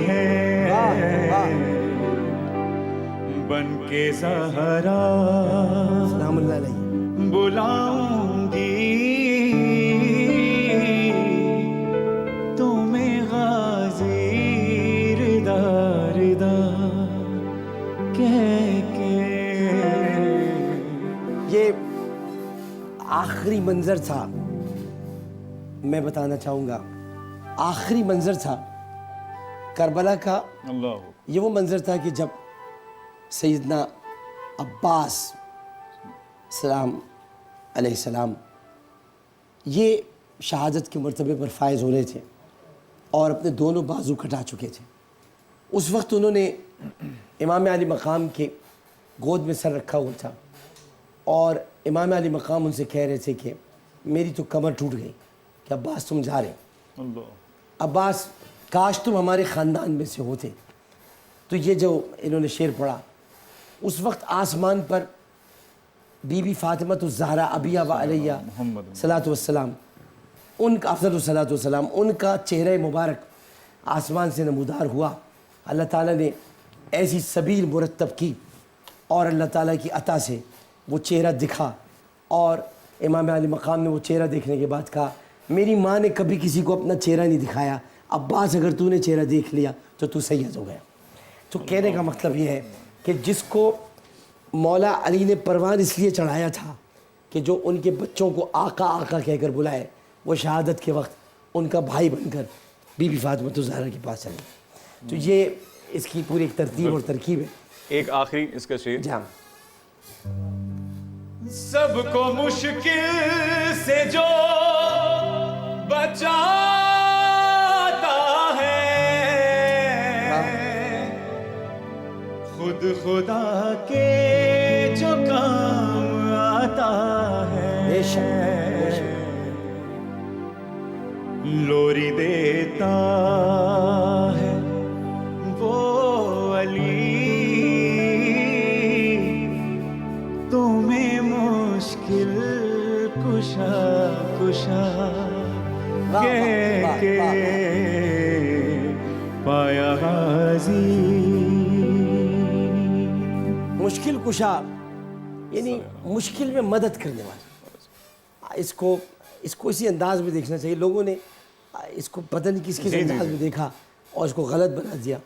है, बन के सहारा सलामुल्लाह अलैहि। बुलाऊंगी तुम्हें गाजी रिदा रिदा कह के। ये आखिरी मंजर था, मैं बताना चाहूँगा, आखिरी मंजर था करबला का। अल्लाह। ये वो मंजर था कि जब सैयदना अब्बास सलाम अलैहिस्सलाम ये शहादत के मर्तबे पर फायज़ हो रहे थे और अपने दोनों बाजू कटा चुके थे। उस वक्त उन्होंने इमाम अली मकाम के गोद में सर रखा हुआ था और इमाम अली मकाम उनसे कह रहे थे कि मेरी तो कमर टूट गई कि अब्बास तुम जा रहे हो, अब्बास काश तुम हमारे ख़ानदान में से होते। तो ये जो इन्होंने शेर पढ़ा, उस वक्त आसमान पर बीबी फ़ातिमा तो ज़हरा अबिया व अलैया सलातो वस्सलाम, उनका अफ़ज़ल सलातो वस्सलाम, उनका चेहरा मुबारक आसमान से नमूदार हुआ। अल्लाह ताला ने ऐसी सबील मुरतब की और अल्लाह ताला की अता से वो चेहरा दिखा और इमाम अली मकाम ने वो चेहरा देखने के बाद कहा, मेरी माँ ने कभी किसी को अपना चेहरा नहीं दिखाया, अब्बास अगर तूने चेहरा देख लिया तो तू सैयद हो गया। तो कहने का मतलब ये है कि जिसको मौला अली ने परवान इसलिए चढ़ाया था कि जो उनके बच्चों को आका आका कहकर बुलाए, वो शहादत के वक्त उनका भाई बनकर बीबी फातिमा ज़हरा के पास चले। तो ये इसकी पूरी एक तरतीब और तरकीब है। एक आखिरी इसका शेर। जहाँ सबको मुश्किल से जो बचाता है, खुद खुदा के जो काम आता है, बेशक लोरी देता है वो अली, तुम्हें मुश्किल कुशा कुशा कह के पाया गाजी। मुश्किल कुशा यानी मुश्किल में मदद करने वाला। इसको इसी अंदाज में देखना चाहिए। लोगों ने इसको पता नहीं किस अंदाज में देखा और इसको गलत बना दिया।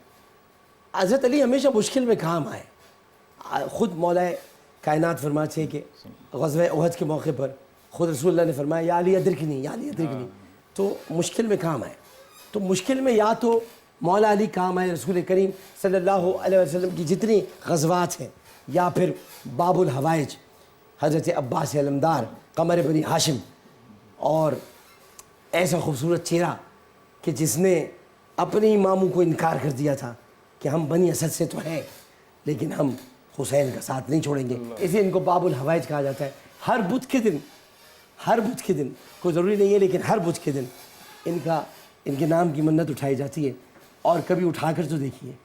हज़रत अली हमेशा मुश्किल में काम आए। ख़ुद मौला कायनात फरमाते हैं कि ग़ज़वा उहद के मौके पर ख़ुद रसूलुल्लाह ने फरमाया, या अली अदरिकनी, या अली अदरिकनी। तो मुश्किल में काम आए, तो मुश्किल में या तो मौला अली काम आए, रसूल करीम सल्लल्लाहु अलैहि वसल्लम की जितनी ग़ज़वात हैं, या फिर बाबुल हवाइज हज़रत अब्बास अलमदार कमर बनी हाशिम, और ऐसा खूबसूरत चेहरा कि जिसने अपने इमामों को इनकार कर दिया था कि हम बनी असद से तो हैं लेकिन हम हुसैन का साथ नहीं छोड़ेंगे, इसलिए इनको बाबुल हवाइज कहा जाता है। हर बुध के दिन कोई ज़रूरी नहीं है लेकिन हर बुध के दिन इनके नाम की मन्नत उठाई जाती है। और कभी उठाकर तो देखिए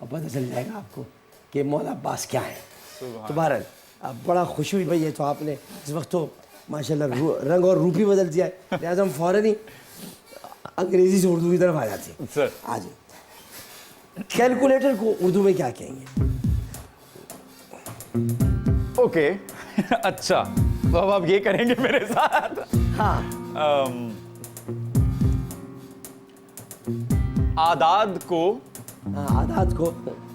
और पता चल जाएगा आपको कि मौला अब्बास क्या है। तो बहरहाल अब बड़ा खुशी हुई भाई, ये तो आपने इस वक्त तो माशाल्लाह रंग और रूप ही बदल दिया है, लिहाजा हम फ़ौरन ही अंग्रेज़ी से उर्दू की तरफ आ जाते हैं। सर आज कैलकुलेटर को उर्दू में क्या कहेंगे? ओके अच्छा, तो अब आप ये करेंगे मेरे साथ। हाँ, आदाद को आदात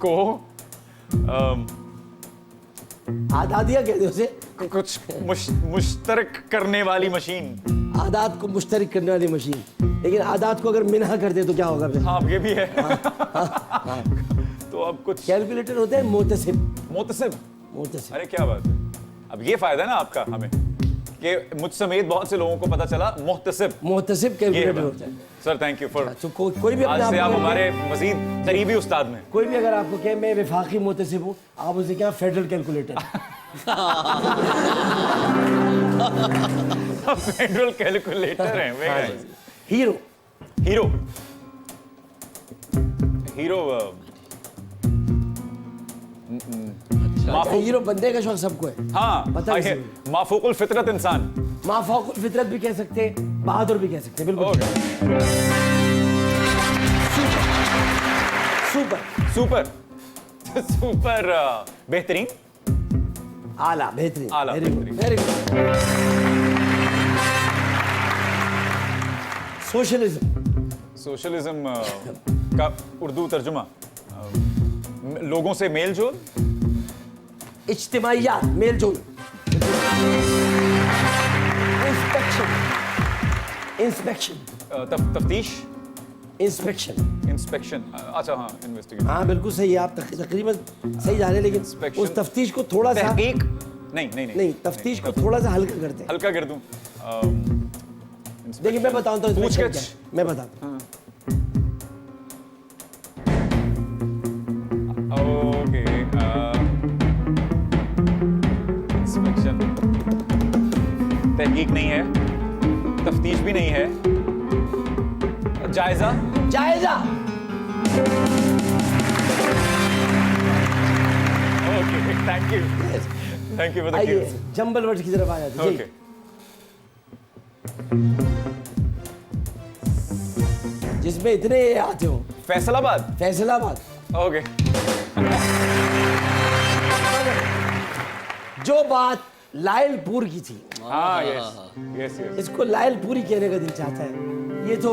को आदादिया कहते हैं उसे, कुछ मुश्तरक करने वाली मशीन। आदात को मुश्तरक करने वाली मशीन। लेकिन आदात को अगर मिनहा कर दे तो क्या होगा फिर? हाँ ये भी है। तो अब कुछ कैलकुलेटर होता है मोतसिब। मोतसिब। मोतसिब, अरे क्या बात है। अब ये फायदा है ना आपका हमें कि मुझ समेत बहुत से लोगों को पता चला मोहतसिब। मोहतसिब कैलकुलेटर होता है। सर थैंक यू फॉर, तो कोई भी अपने आज से आप को हमारे मजीद करीबी उस्ताद में। कोई भी अगर आपको कहे मैं विफाकी मोहतसिब हूँ, आप उसे क्या फेडरल कैलकुलेटर। फेडरल कैलकुलेटर है वे। हीरो हीरो हीरो माफूक हीरो बनने का शौक सबको है। हाँ पता I किसी है, को। माफूकुल फितरत इंसान। माफाकुल फितरत भी कह सकते हैं, बहादुर भी कह सकते हैं, बिल्कुल। ओके सुपर, सुपर सुपर बेहतरीन आला, बेहतरीन, आला, वेरी गुड, बेहतरीन। Very good. सोशलिज्म, सोशलिज्म का उर्दू तर्जुमा लोगों से मेल जोल। इज्तिमाइयात, मेल जोल। इंस्पेक्शन, इंस्पेक्शन, तफ्तीश इंस्पेक्शन। इंस्पेक्शन अच्छा हाँ इन्वेस्टिगेशन हाँ बिल्कुल सही है, आप तकरीबन सही जा रहे हैं, लेकिन Inspection. उस तफ्तीश को थोड़ा सा तहकीक नहीं नहीं, तफ्तीश को थोड़ा सा हल्का करते हैं। हल्का कर दूं देखिए मैं बताता हूँ inspection पूछगछ। क्या है। मैं बताता हूँ। ओके इंस्पेक्शन तहकीक नहीं है, तफ्तीश भी नहीं है, जायजा। जायजा, okay thank you for the आइए क्यूज। जंबल वर्ड की तरफ आ जाते हैं। ओके जी। जिसमें इतने आते हो, फैसलाबाद। फैसलाबाद। ओके जो बात लायलपुर की थी, हाँ यस यस यस इसको लायलपुरी कहने का दिल चाहता है। ये तो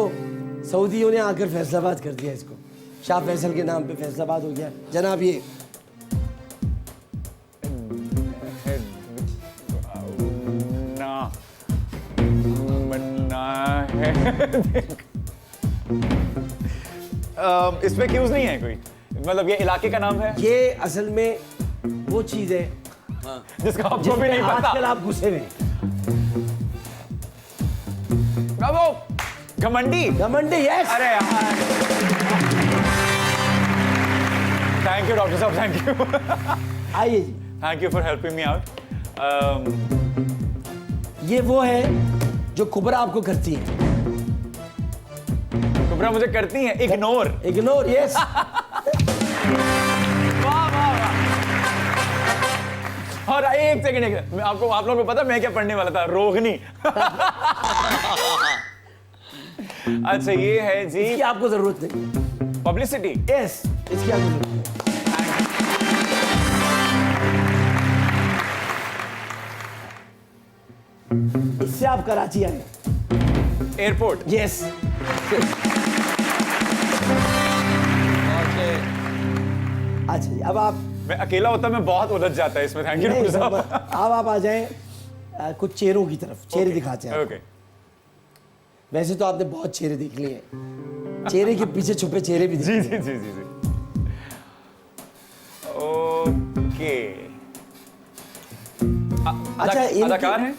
सऊदियों ने आकर फैसलाबाद कर दिया इसको, शाह फैसल के नाम पे फैसलाबाद हो गया। जनाब ये ना मन्ना है इसमें क्यूज नहीं है कोई, मतलब ये इलाके का नाम है ये असल में वो चीज है जिसका आपको भी जिसमें नहीं आजकल पता। आप घुसे हुए हैं। वो घमंडी। घमंडी, यस। अरे यार थैंक यू डॉक्टर साहब, थैंक यू आइए जी, thank you for helping me out. ये वो है जो कुबरा आपको करती है। कुबरा मुझे करती है इग्नोर। Ignore, yes. वाह वाह वाह। और एक सेकंड आपको, आप लोगों को पता मैं क्या पढ़ने वाला था? रोहिणी। अच्छा ये है जी इसकी आपको जरूरत नहीं। पब्लिसिटी। यस, इसकी आपको जरूरत नहीं। इससे आप कराची आए। एयरपोर्ट। यस। अच्छा जी, अब आप मैं अकेला होता मैं बहुत उलझ जाता है इसमें। थैंक यू नहीं, डॉक्टर साहब। अब आप आ जाएं कुछ चेहरों की तरफ। चेहरे दिखाते हैं आपको। ओके वैसे तो आपने बहुत चेहरे देख लिए हैं, चेहरे के पीछे छुपे चेहरे भी जी दिखे। जी जी जी जी ओके अच्छा, इनकी- अदाकार हैं?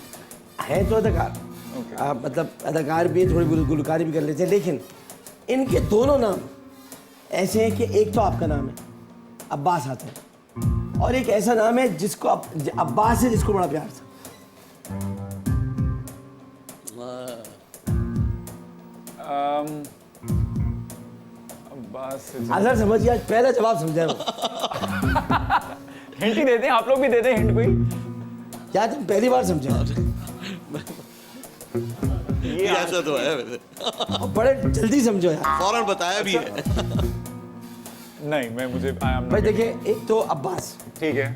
हैं तो अदाकार। ओके मतलब अदाकार भी हैं, थोड़ी गुलकारी भी कर लेते हैं, लेकिन इनके दोनों नाम ऐसे हैं कि एक तो आपका नाम है अब्बास आता है, और एक ऐसा नाम है जिसको अब्बास है, जिसको बड़ा प्यार था। बस अजहर समझिए, आज पहला जवाब समझा वो। हिंट ही देते हैं, आप लोग भी देते हैं हिंट कोई। क्या तुम पहली बार समझे? ये ऐसा तो है, और बड़े जल्दी समझो यार। फौरन बताया भी है। नहीं मैं मुझे आई एम भाई देखिए, एक तो अब्बास, ठीक है।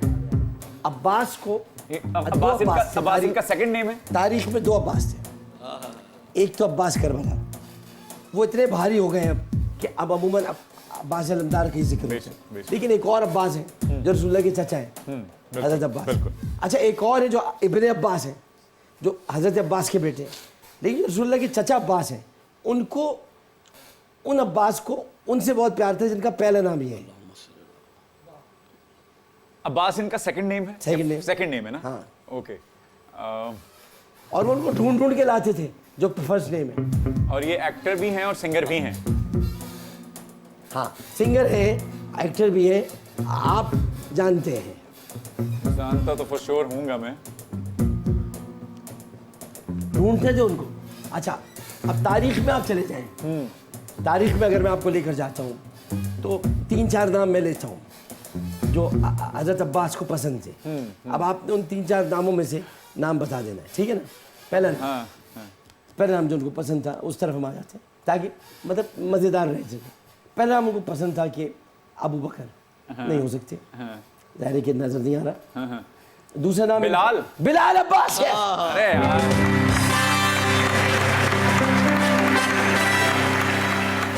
अब्बास को ये दो अब्बास थे। अब्बास इनका सेकंड नेम है। तारीख में दो अब्बास थे। एक तो अब्बास करबला, वो इतने भारी हो गए हैं अब कि अब अमूमन अब्बास अलमदार का ही जिक्र होता बेशक, है। बेशक। लेकिन एक और अब्बास है जो रसूलुल्लाह के चाचा है, हजरत अब्बास। बिल्कुल। अच्छा, एक और है जो इब्ने अब्बास है, जो हजरत अब्बास के बेटे हैं, लेकिन रसूलुल्लाह के चाचा अब्बास हैं। उनको, उन अब्बास को उनसे बहुत प्यार था जिनका पहला नाम ये है। अब्बास इनका सेकंड नेम है। Second name। है ना। हाँ। ओके और वो उनको ढूंढ ढूंढ के लाते थे जो फर्स्ट नेम है। और ये एक्टर भी हैं और सिंगर भी हैं। हाँ, सिंगर है, एक्टर भी है, आप जानते हैं। जानता तो फॉर श्योर हूँगा मैं। ढूंढते थे उनको। अच्छा, अब तारीख में आप चले जाएं। तारीख में अगर मैं आपको लेकर जाता हूँ तो 3-4 नाम मैं लेता हूँ जो जो हजरत अब्बास को पसंद थे। अब आपने उन 3-4 नामों में से नाम बता देना है, ठीक है ना? पहला नाम, हाँ पहला नाम जो उनको पसंद था उस तरफ हम आ जाते हैं ताकि मतलब मज़ेदार रह सके। पहला नाम उनको पसंद था कि अबू बकर नहीं हो सकते, ज़ाहिर है कि नजर नहीं आ रहा। दूसरा नाम बिलाल। बिलाल अब्बास। yes। अरे यार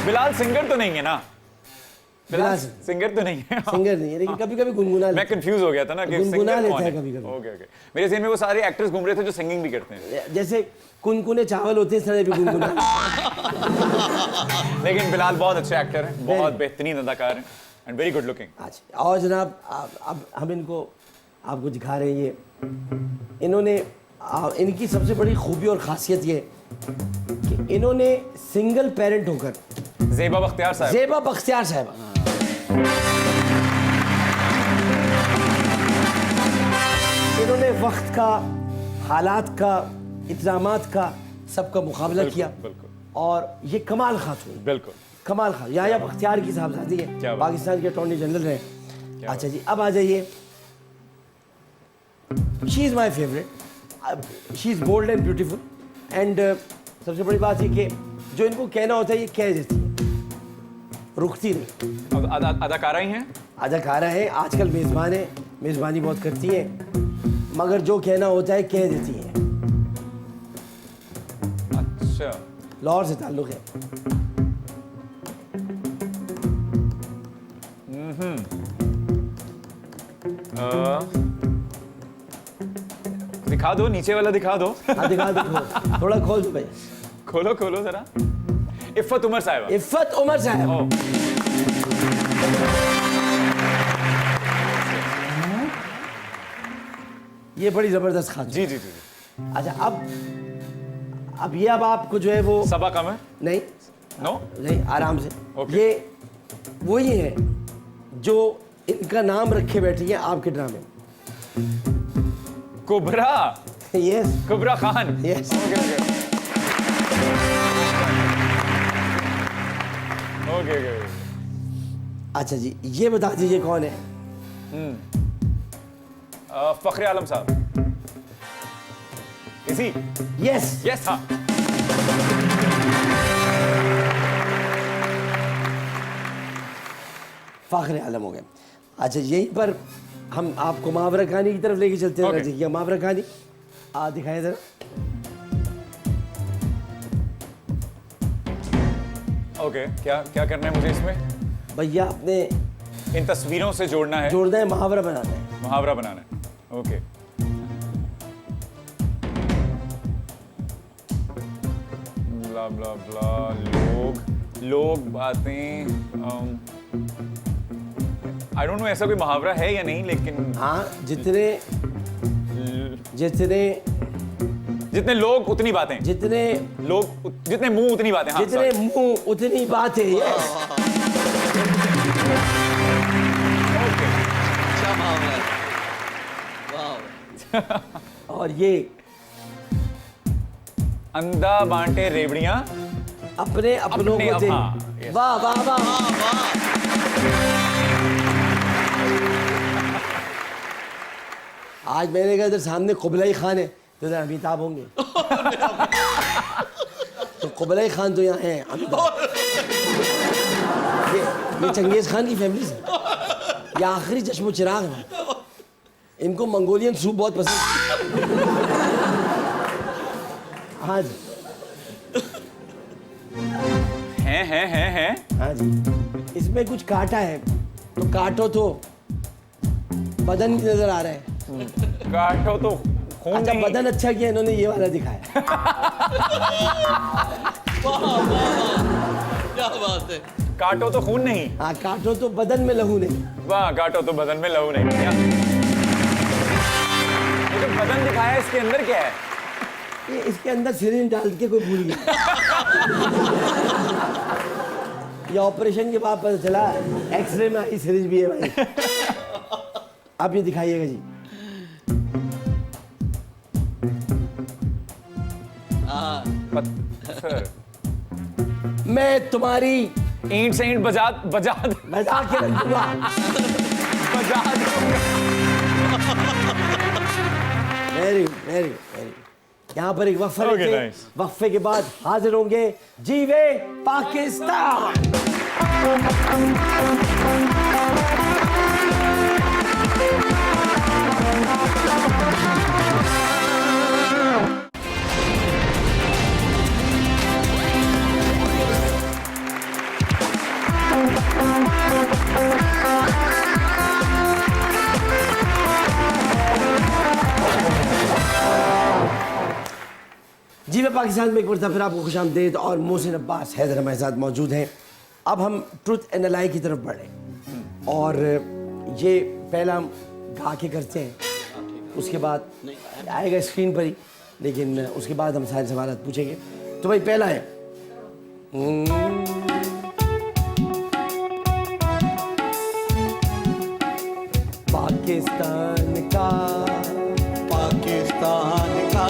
बिलाल सिंगर तो नहीं है ना? बिलाल सिंगर तो नहीं है। सिंगर नहीं है, लेकिन कभी कभी गुनगुना मैं लेता कंफ्यूज हो गया था ना कि गुनगुना सिंगर लेता कौन है है। कभी-कभी। ओके ओके, मेरे ज़हन में वो सारे एक्टर्स घूम रहे थे जो सिंगिंग भी करते हैं। है। जैसे कुनकुने चावल होते हैं इस तरह भी गुनगुना। लेकिन बिलाल बहुत अच्छे एक्टर हैं, बहुत बेहतरीन अदाकार हैं एंड वेरी गुड लुकिंग। अच्छा, और जनाब अब हम इनको आपको दिखा रहे हैं। ये इन्होंने इनकी सबसे बड़ी खूबी और ख़ासियत ये कि इन्होंने सिंगल पेरेंट होकर ज़ेबा बख्तियार साहब। ज़ेबा बख्तियार साहबा इन्होंने वक्त का, हालात का, इल्ज़ामात का सबका मुकाबला किया। बिल्कुल और ये कमाल खातून, बिल्कुल। कमाल खान याया बख्तियार की साहबजादी क्या है, बात। पाकिस्तान के अटॉर्नी जनरल रहे। अच्छा जी, अब आ जाइए। She is my favourite, she is bold and beautiful एंड सबसे बड़ी बात ये कि जो इनको कहना होता है ये कह देती है, रुकती नहीं। अदाकारा ही हैं। अदाकारा है, आजकल मेज़बान है, मेज़बानी बहुत करती है, मगर जो कहना होता है कह देती है। अच्छा, लाहौर से ताल्लुक़ है। दिखा दो, नीचे वाला दिखा दो। हाँ दिखा दो, थोड़ा खोल दो भाई। खोलो खोलो जरा। इफ़्फ़त उमर साहिबा। इफ़्फ़त उमर साहब। ओ, ये बड़ी ज़बरदस्त खातून। जी जी जी जी। अच्छा, अब ये अब आपको जो है वो सबा कमर। नहीं नो। नहीं, आराम से। ओके। ये वही है जो इनका नाम रखे बैठी है आपके ड्रामे में। Kubra. Yes Kubra Khan. Yes. Okay okay. अच्छा जी, ये बता दीजिए कौन है? फखरे आलम साहब। इसी। यस। यस हाँ। फ़ाखर आलम हो गए। अच्छा, यहीं पर हम आपको मुहावरा कहानी की तरफ लेके चलते हैं। Okay. देखिए मुहावरा कहानी दिखाएं ज़रा। ओके, क्या क्या करना है मुझे इसमें? भैया अपने इन तस्वीरों से जोड़ना है, जोड़ना है, मुहावरा बनाना है। मुहावरा बनाना है। ओके। ब्ला ब्ला ब्ला। लोग बातें। आई डोंट नो ऐसा कोई मुहावरा है या नहीं, लेकिन हाँ, जितने जितने जितने लोग उतनी बातें। जितने जितने मुंह उतनी बातें। हाँ, जितने sorry. मुंह उतनी बात है। यस। ओके। अच्छा मामला है। वाह। और ये अंधा बांटे रेवड़ियां। अपने अपनों अपने को दे। हाँ, yes. वाह वाह वाह। आज मैंने कहा इधर सामने कुबलाई खान है तो इधर अमिताभ होंगे। तो कुबलाई खान तो यहाँ है, ये चंगेज खान की फैमिली से, ये आखिरी चश्मो चिराग है। इनको मंगोलियन सूप बहुत पसंद। हाँ जी, हैं। हाँ जी। इसमें कुछ काटा है तो काटो तो बदन की नजर आ रहा है। काटो तो खून अच्छा, नहीं। बदन अच्छा किया इन्होंने, ये वाला दिखाया। क्या बात है। काटो तो खून नहीं। हाँ, काटो तो बदन में लहू नहीं। वाह, काटो तो बदन में लहू नहीं। क्या ये जो बदन दिखाया है, इसके अंदर क्या है? ये इसके अंदर सिरिंज डाल के कोई भूल गया। ये ऑपरेशन के बाद पता चला एक्सरे में आई सिरिंज भी है भाई। आप ये दिखाइएगा जी। पत्थर। मैं तुम्हारी ईंट से ईंट बजा बजा के रख दूंगा। मजा आ वेरी वेरी वेरी। यहाँ पर एक वक्फा Okay, लेते हैं। nice. वक्फे के बाद हाजिर होंगे जीवे पाकिस्तान। जी मैं पाकिस्तान में एक बार फिर आपको खुशामदीद और मोहसिन अब्बास हैदर हमारे साथ मौजूद हैं। अब हम ट्रुथ एंड लाई की तरफ बढ़े और ये पहला हम गा के करते हैं, उसके बाद आएगा स्क्रीन पर ही, लेकिन उसके बाद हम सारे सवाल पूछेंगे। तो भाई पहला है पाकिस्तान का पाकिस्तान का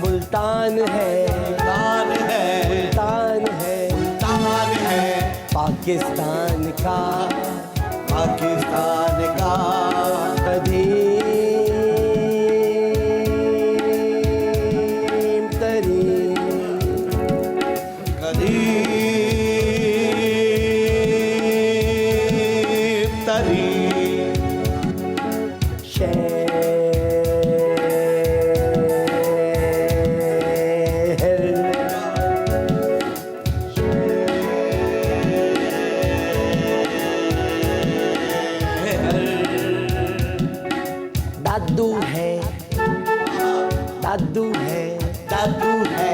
मुल्तान है, मुल्तान है पाकिस्तान का, पाकिस्तान का कदीम तरीन दादू है, दादू है, दादू है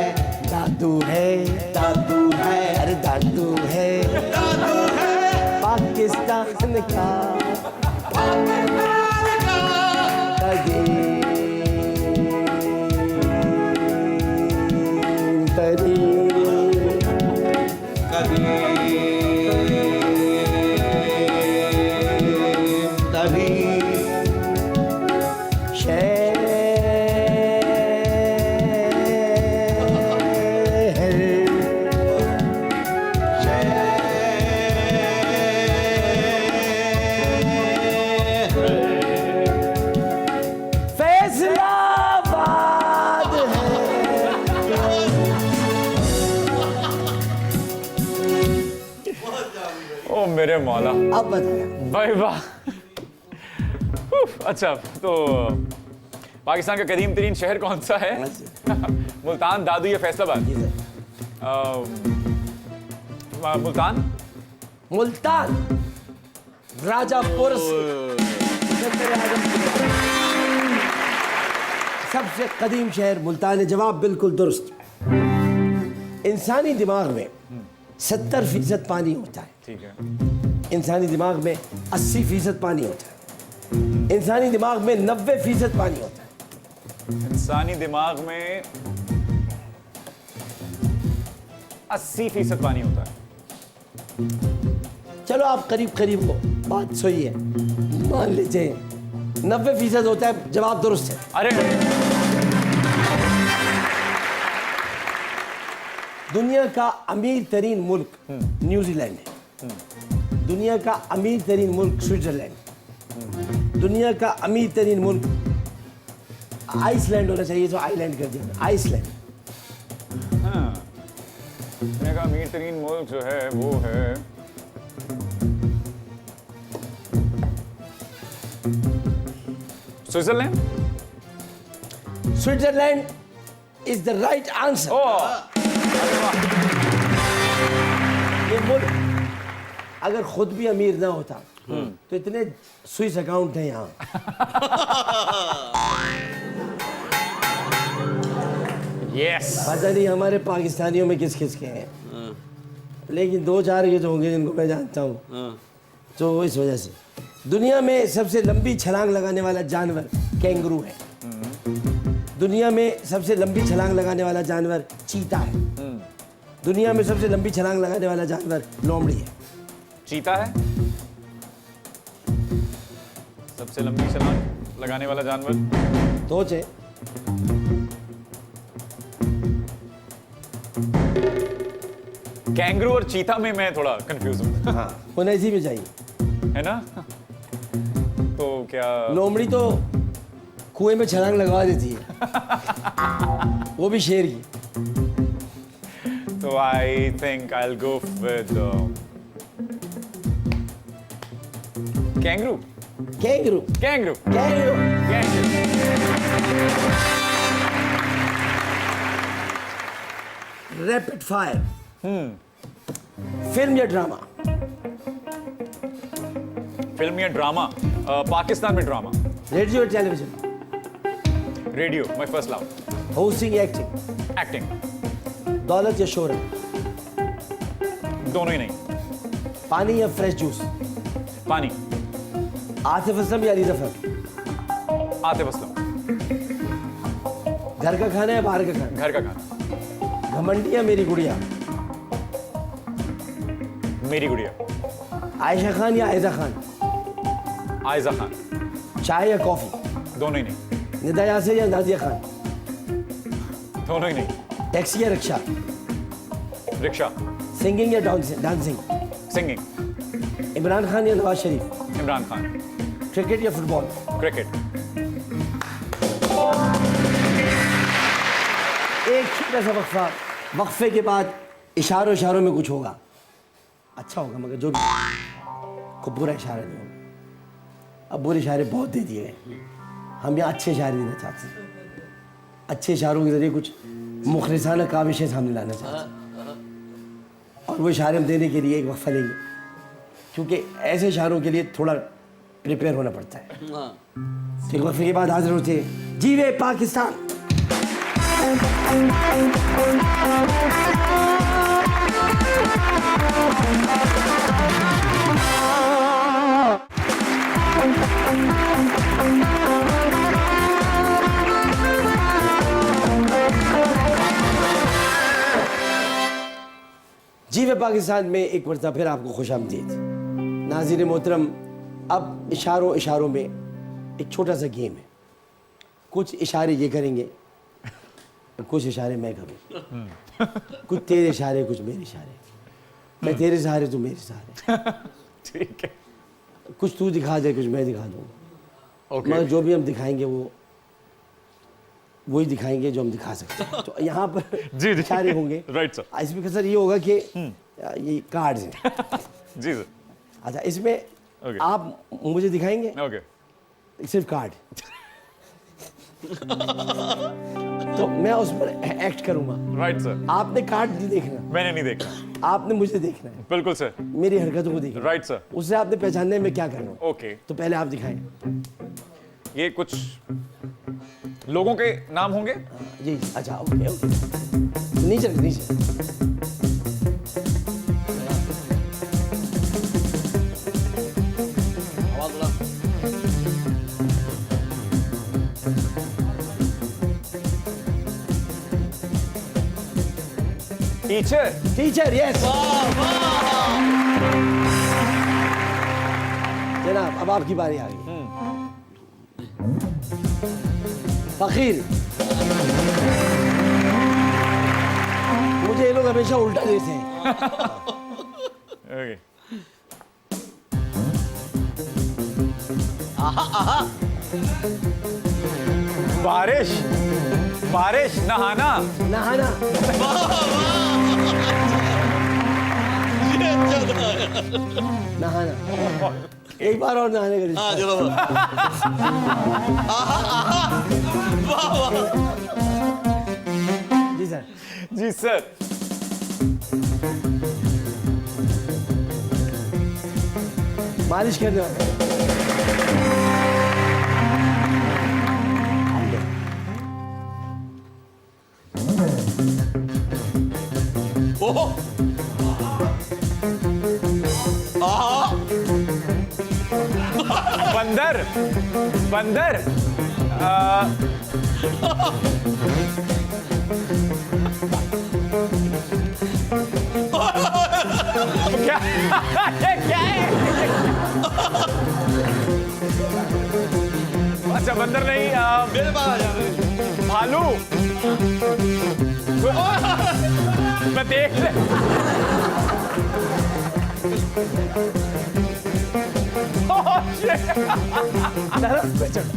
दादू है, दादू है अरे दादू है दादू है पाकिस्तान का कदीम तरीन फैसलाबाद है। ओ मेरे मौला, अब बताया भाई वाह। अच्छा, तो पाकिस्तान का कदीम तरीन शहर कौन सा है? मुल्तान, दादू या फैसलाबाद? जी सर। मुल्तान। मुल्तान राजापुर सबसे कदीम शहर मुल्तान है। जवाब बिल्कुल दुरुस्त। इंसानी दिमाग में 70% पानी होता है, ठीक है। इंसानी दिमाग में 80% पानी होता है, इंसानी दिमाग में 90% पानी होता है। इंसानी दिमाग में 80% पानी होता है। चलो आप करीब करीब हो, बात सही है, मान लीजिए 90% होता है। जवाब दुरुस्त है। अरे दुनिया का अमीर तरीन मुल्क न्यूजीलैंड है। दुनिया का अमीर तरीन मुल्क स्विट्जरलैंड। दुनिया का अमीर तरीन मुल्क आइसलैंड होना चाहिए, तो आइलैंड कर दिया, आइसलैंड। हाँ, दुनिया का अमीर तरीन मुल्क जो है वो है Switzerland. Switzerland is the right answer. ये मुल्क अगर खुद भी अमीर ना होता तो इतने स्विस अकाउंट हैं यहाँ। यस। पता नहीं हमारे पाकिस्तानियों में किस किस के हैं, लेकिन 2-4 ये तो होंगे जिनको मैं जानता हूँ, तो इस वजह से दुनिया में सबसे लंबी छलांग लगाने वाला जानवर कैंगरू है। दुनिया में सबसे लंबी छलांग लगाने वाला जानवर चीता है। दुनिया में सबसे लंबी छलांग लगाने वाला जानवर लोमड़ी है। चीता है सबसे लंबी छलांग लगाने वाला जानवर। सोचे कैंगरू और चीता में मैं थोड़ा कंफ्यूज हूँ। हाँ उन्हें इसी में चाहिए। है ना? तो क्या लोमड़ी तो कुएं में छलांग लगवा देती है वो भी शेर की। तो I think I will go with kangaroo. Kangaroo kangaroo kangaroo kangaroo. Rapid fire. Film या ड्रामा? फिल्म या ड्रामा? पाकिस्तान में ड्रामा। रेडियो या television? Radio my first love. Hosting या एक्टिंग? एक्टिंग। दौलत या शोहरत? दोनों ही नहीं। पानी या फ्रेश जूस? पानी। आतिफ असलम या अली ज़फ़र? आतिफ असलम। घर का खाना या बाहर का खाना? घर का खाना। घमंडी या मेरी गुड़िया? मेरी गुड़िया। आयशा खान या आयजा खान? आयजा खान। चाय या कॉफी? दोनों ही नहीं। निदा यासिर या नादिया खान? दोनों ही नहीं। टैक्सी या रिक्शा? रिक्शा। सिंगिंग या डांसिंग? सिंगिंग। इमरान खान या नवाज शरीफ? इमरान खान। क्रिकेट या फुटबॉल? क्रिकेट। एक छोटा सा वक्फा, वक्फे के बाद इशारों इशारों में कुछ होगा। अच्छा होगा मगर जो भी को बुरा इशारा नहीं होगा। अब बुरे इशारे बहुत दे दिए गए, हम यहाँ अच्छे इशारे देना चाहते हैं। अच्छे इशारों के ज़रिए कुछ मुखलिसाना काविशें सामने लाना चाहते हैं और वो इशारे हम देने के लिए एक वक्फा लेंगे, क्योंकि ऐसे इशारों के लिए थोड़ा प्रिपेयर होना पड़ता है। तो एक वक्फे के बाद हाजिर होते हैं जीवे पाकिस्तान। जीवे पाकिस्तान में एक मरतबा फिर आपको खुशामदीद। नाज़रीन मोहतरम, अब इशारों इशारों में एक छोटा सा गेम है। कुछ इशारे ये करेंगे, कुछ इशारे मैं करूँ। कुछ तेरे इशारे, कुछ मेरे इशारे। मैं तेरे सहारे, तू मेरे सहारे। ठीक है। कुछ तू दिखा दे, कुछ मैं दिखा दूँगा। ओके। मगर जो भी हम दिखाएंगे वो वही दिखाएंगे जो हम दिखा सकते हैं। तो यहाँ पर जी। इशारे होंगे। Right sir. इसमें सर ये होगा कि ये कार्ड्स हैं। जी सर। अच्छा, इसमें ओके। आप मुझे दिखाएंगे ओके। सिर्फ कार्ड, तो मैं उस पर एक्ट करूंगा। Right sir. आपने कार्ड नहीं देखना, मैंने नहीं देखा। आपने मुझे देखना है, बिल्कुल सर। मेरी हरकतों को देखना। Right sir. उससे आपने पहचानने में क्या करना। ओके। तो पहले आप दिखाएं। ये कुछ लोगों के नाम होंगे। जी अच्छा, ओके ओके। नीचे नीचे। टीचर। टीचर, यस जनाब, अब आपकी बारी आ गई। फकीर। मुझे ये लोग हमेशा उल्टा देते हैं। ओके। बारिश। बारिश। नहाना। नहाना। नहाना। एक बार और नहाने का रिश्ता। हाँ चलो। जी सर। जी सर। मालिश करने वाला। ओहो। आहा। बंदर बंदर क्या क्या है? अच्छा बंदर नहीं मेरे पास आ जा भालू मैं देख ले दरख्त पे चढ़,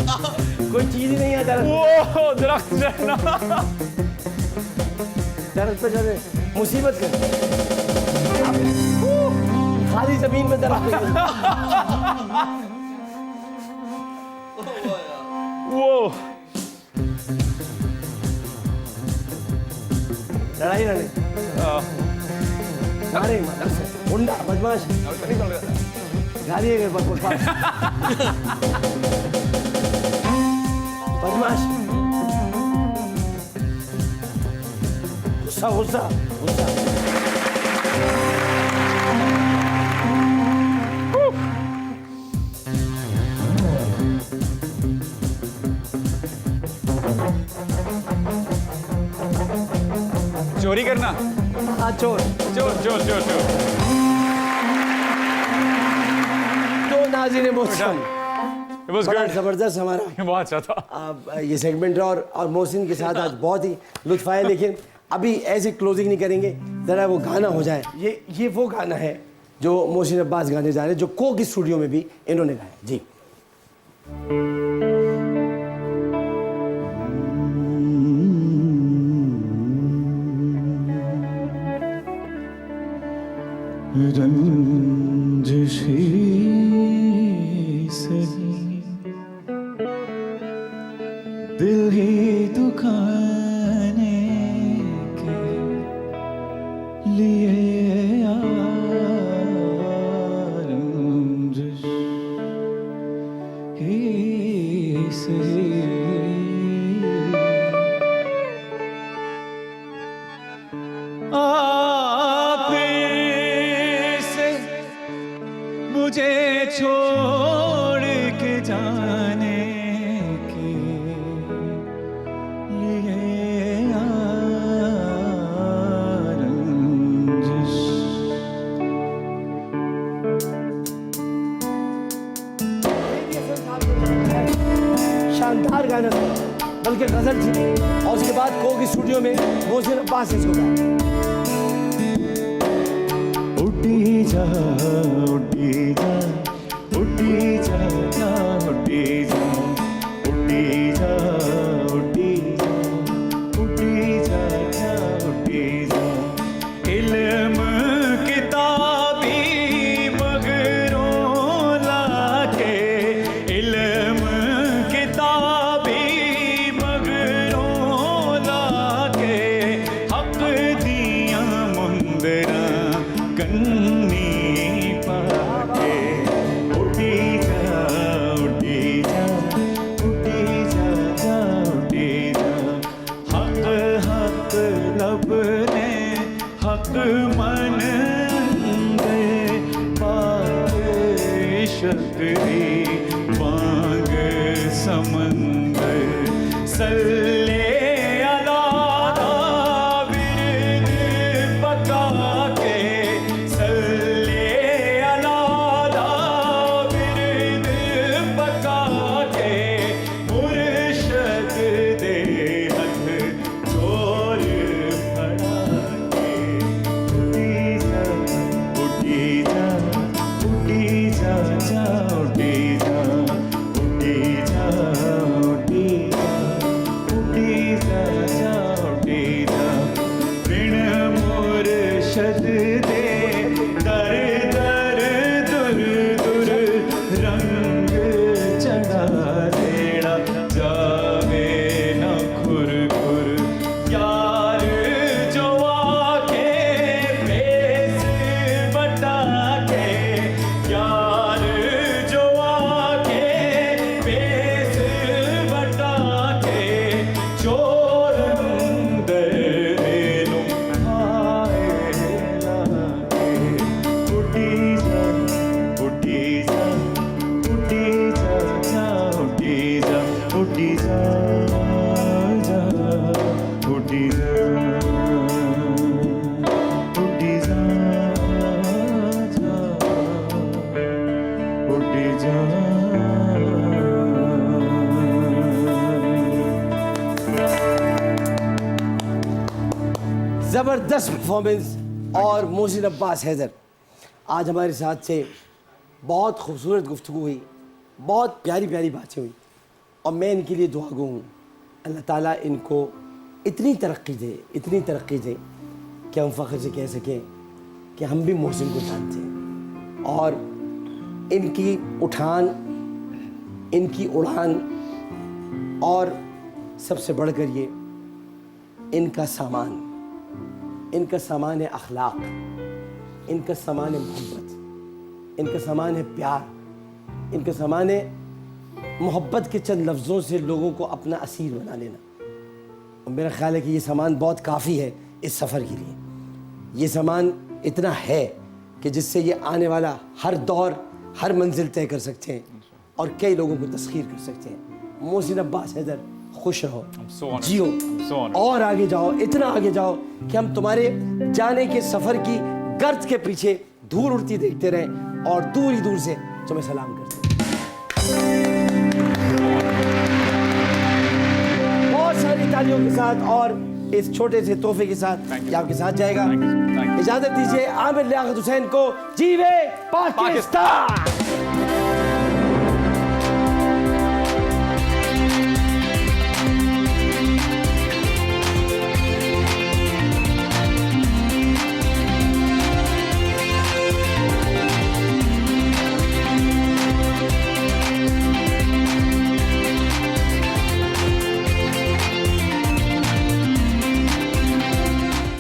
कोई चीज ही नहीं है दरख्त। वो दरख्त चढ़ना दरख्त पे चढ़े मुसीबत कर, खाली जमीन में दरख्त पे चढ़े। वो लड़ाई लड़े मारे मदर से गुंडा बदमाश गाली है बदमाश गुस्सा गुस्सा गुस्सा चोरी करना हाँ चोर चोर चोर चोर चोर तो नाज़रीन मोहतरम It was बड़ा good. जबरदस्त हमारा बहुत अच्छा था ये सेगमेंट रहा और मोहसिन के साथ आज बहुत ही लुत्फ आया, लेकिन अभी ऐसे क्लोजिंग नहीं करेंगे, ज़रा वो गाना हो जाए। ये वो गाना है जो मोहसिन अब्बास गाने जा रहे हैं, जो कोक स्टूडियो में भी इन्होंने गाया। जी रंजिश ही सही दिल ही दुखाने के लिए रंजिश ही सही मुझे छोड़ के जाने के लिए रंजिश शानदार गाना था, बल्कि गजल थी, और उसके बाद कोक स्टूडियो में मोहसिन अब्बास ने इसको गाया। उड़ी जा उड़ी जा उड़ी जा जा उड़ी जा उड़ी जा उड़ी जा उड़ी जा जा उड़ी जा इल्म किताबी मगरों लाके इल्म किताबी मगरों लाके हक दिया मुंदरा कन्नी पाके उड़ी जा उड़ी जा उड़ी जा जा उड़ी जा हक हक लब ने हक मन दे पाक शकरी बांग समंदर सल्ले अला विरद पका के सल्ले अला विरद पका के मुर्शद दे हथ चोर फड़ा के उड़ी जा उड़ी जा उड़ी जा जा उड़ी जा उड़ी जा उड़ी जा उड़ी जा जा उड़ी जा बिन मुर्शद दे दर दर दुर दुर रंग चढ़ा देना जावे न खुर खुर यार जो आके भेस बटा के यार जो आके भेस बटा के चोर अंदर मेनू आए ला ज़बरदस्त परफॉर्मेंस। और मोहसिन अब्बास हैदर, आज हमारे साथ से बहुत खूबसूरत गुफ्तगू हुई, बहुत प्यारी प्यारी बातें हुई, और मैं इनके लिए दुआ गो हूँ अल्लाह ताला इनको इतनी तरक्की दे, इतनी तरक्की दे कि हम फ़ख्र से कह सकें कि हम भी मोहसिन को जानते हैं। और इनकी उठान, इनकी उड़ान, और सबसे बढ़कर ये इनका सामान है अखलाक, इनका सामान है मोहब्बत, इनका सामान है प्यार, इनका सामान है मोहब्बत के चंद लफ्ज़ों से लोगों को अपना असीर बना लेना। और मेरा ख़्याल है कि ये सामान बहुत काफ़ी है इस सफ़र के लिए। ये सामान इतना है कि जिससे ये आने वाला हर दौर, हर मंजिल तय कर सकते हैं और कई लोगों को तस्खीर कर सकते हैं। मोहसिन अब्बास हैदर, खुश रहो, so honored. जियो, so honored. और आगे जाओ, इतना आगे जाओ कि हम तुम्हारे जाने के सफ़र की गर्द के पीछे धूल उड़ती देखते रहें और दूर ही दूर से तुम्हें सलाम करते हैं। बहुत सारी तालियों के साथ और इस छोटे से तोहफे के साथ ये आपके साथ जाएगा। Thank you. इजाजत दीजिए आमिर लियाकत हुसैन को। जीवे पाकिस्तान।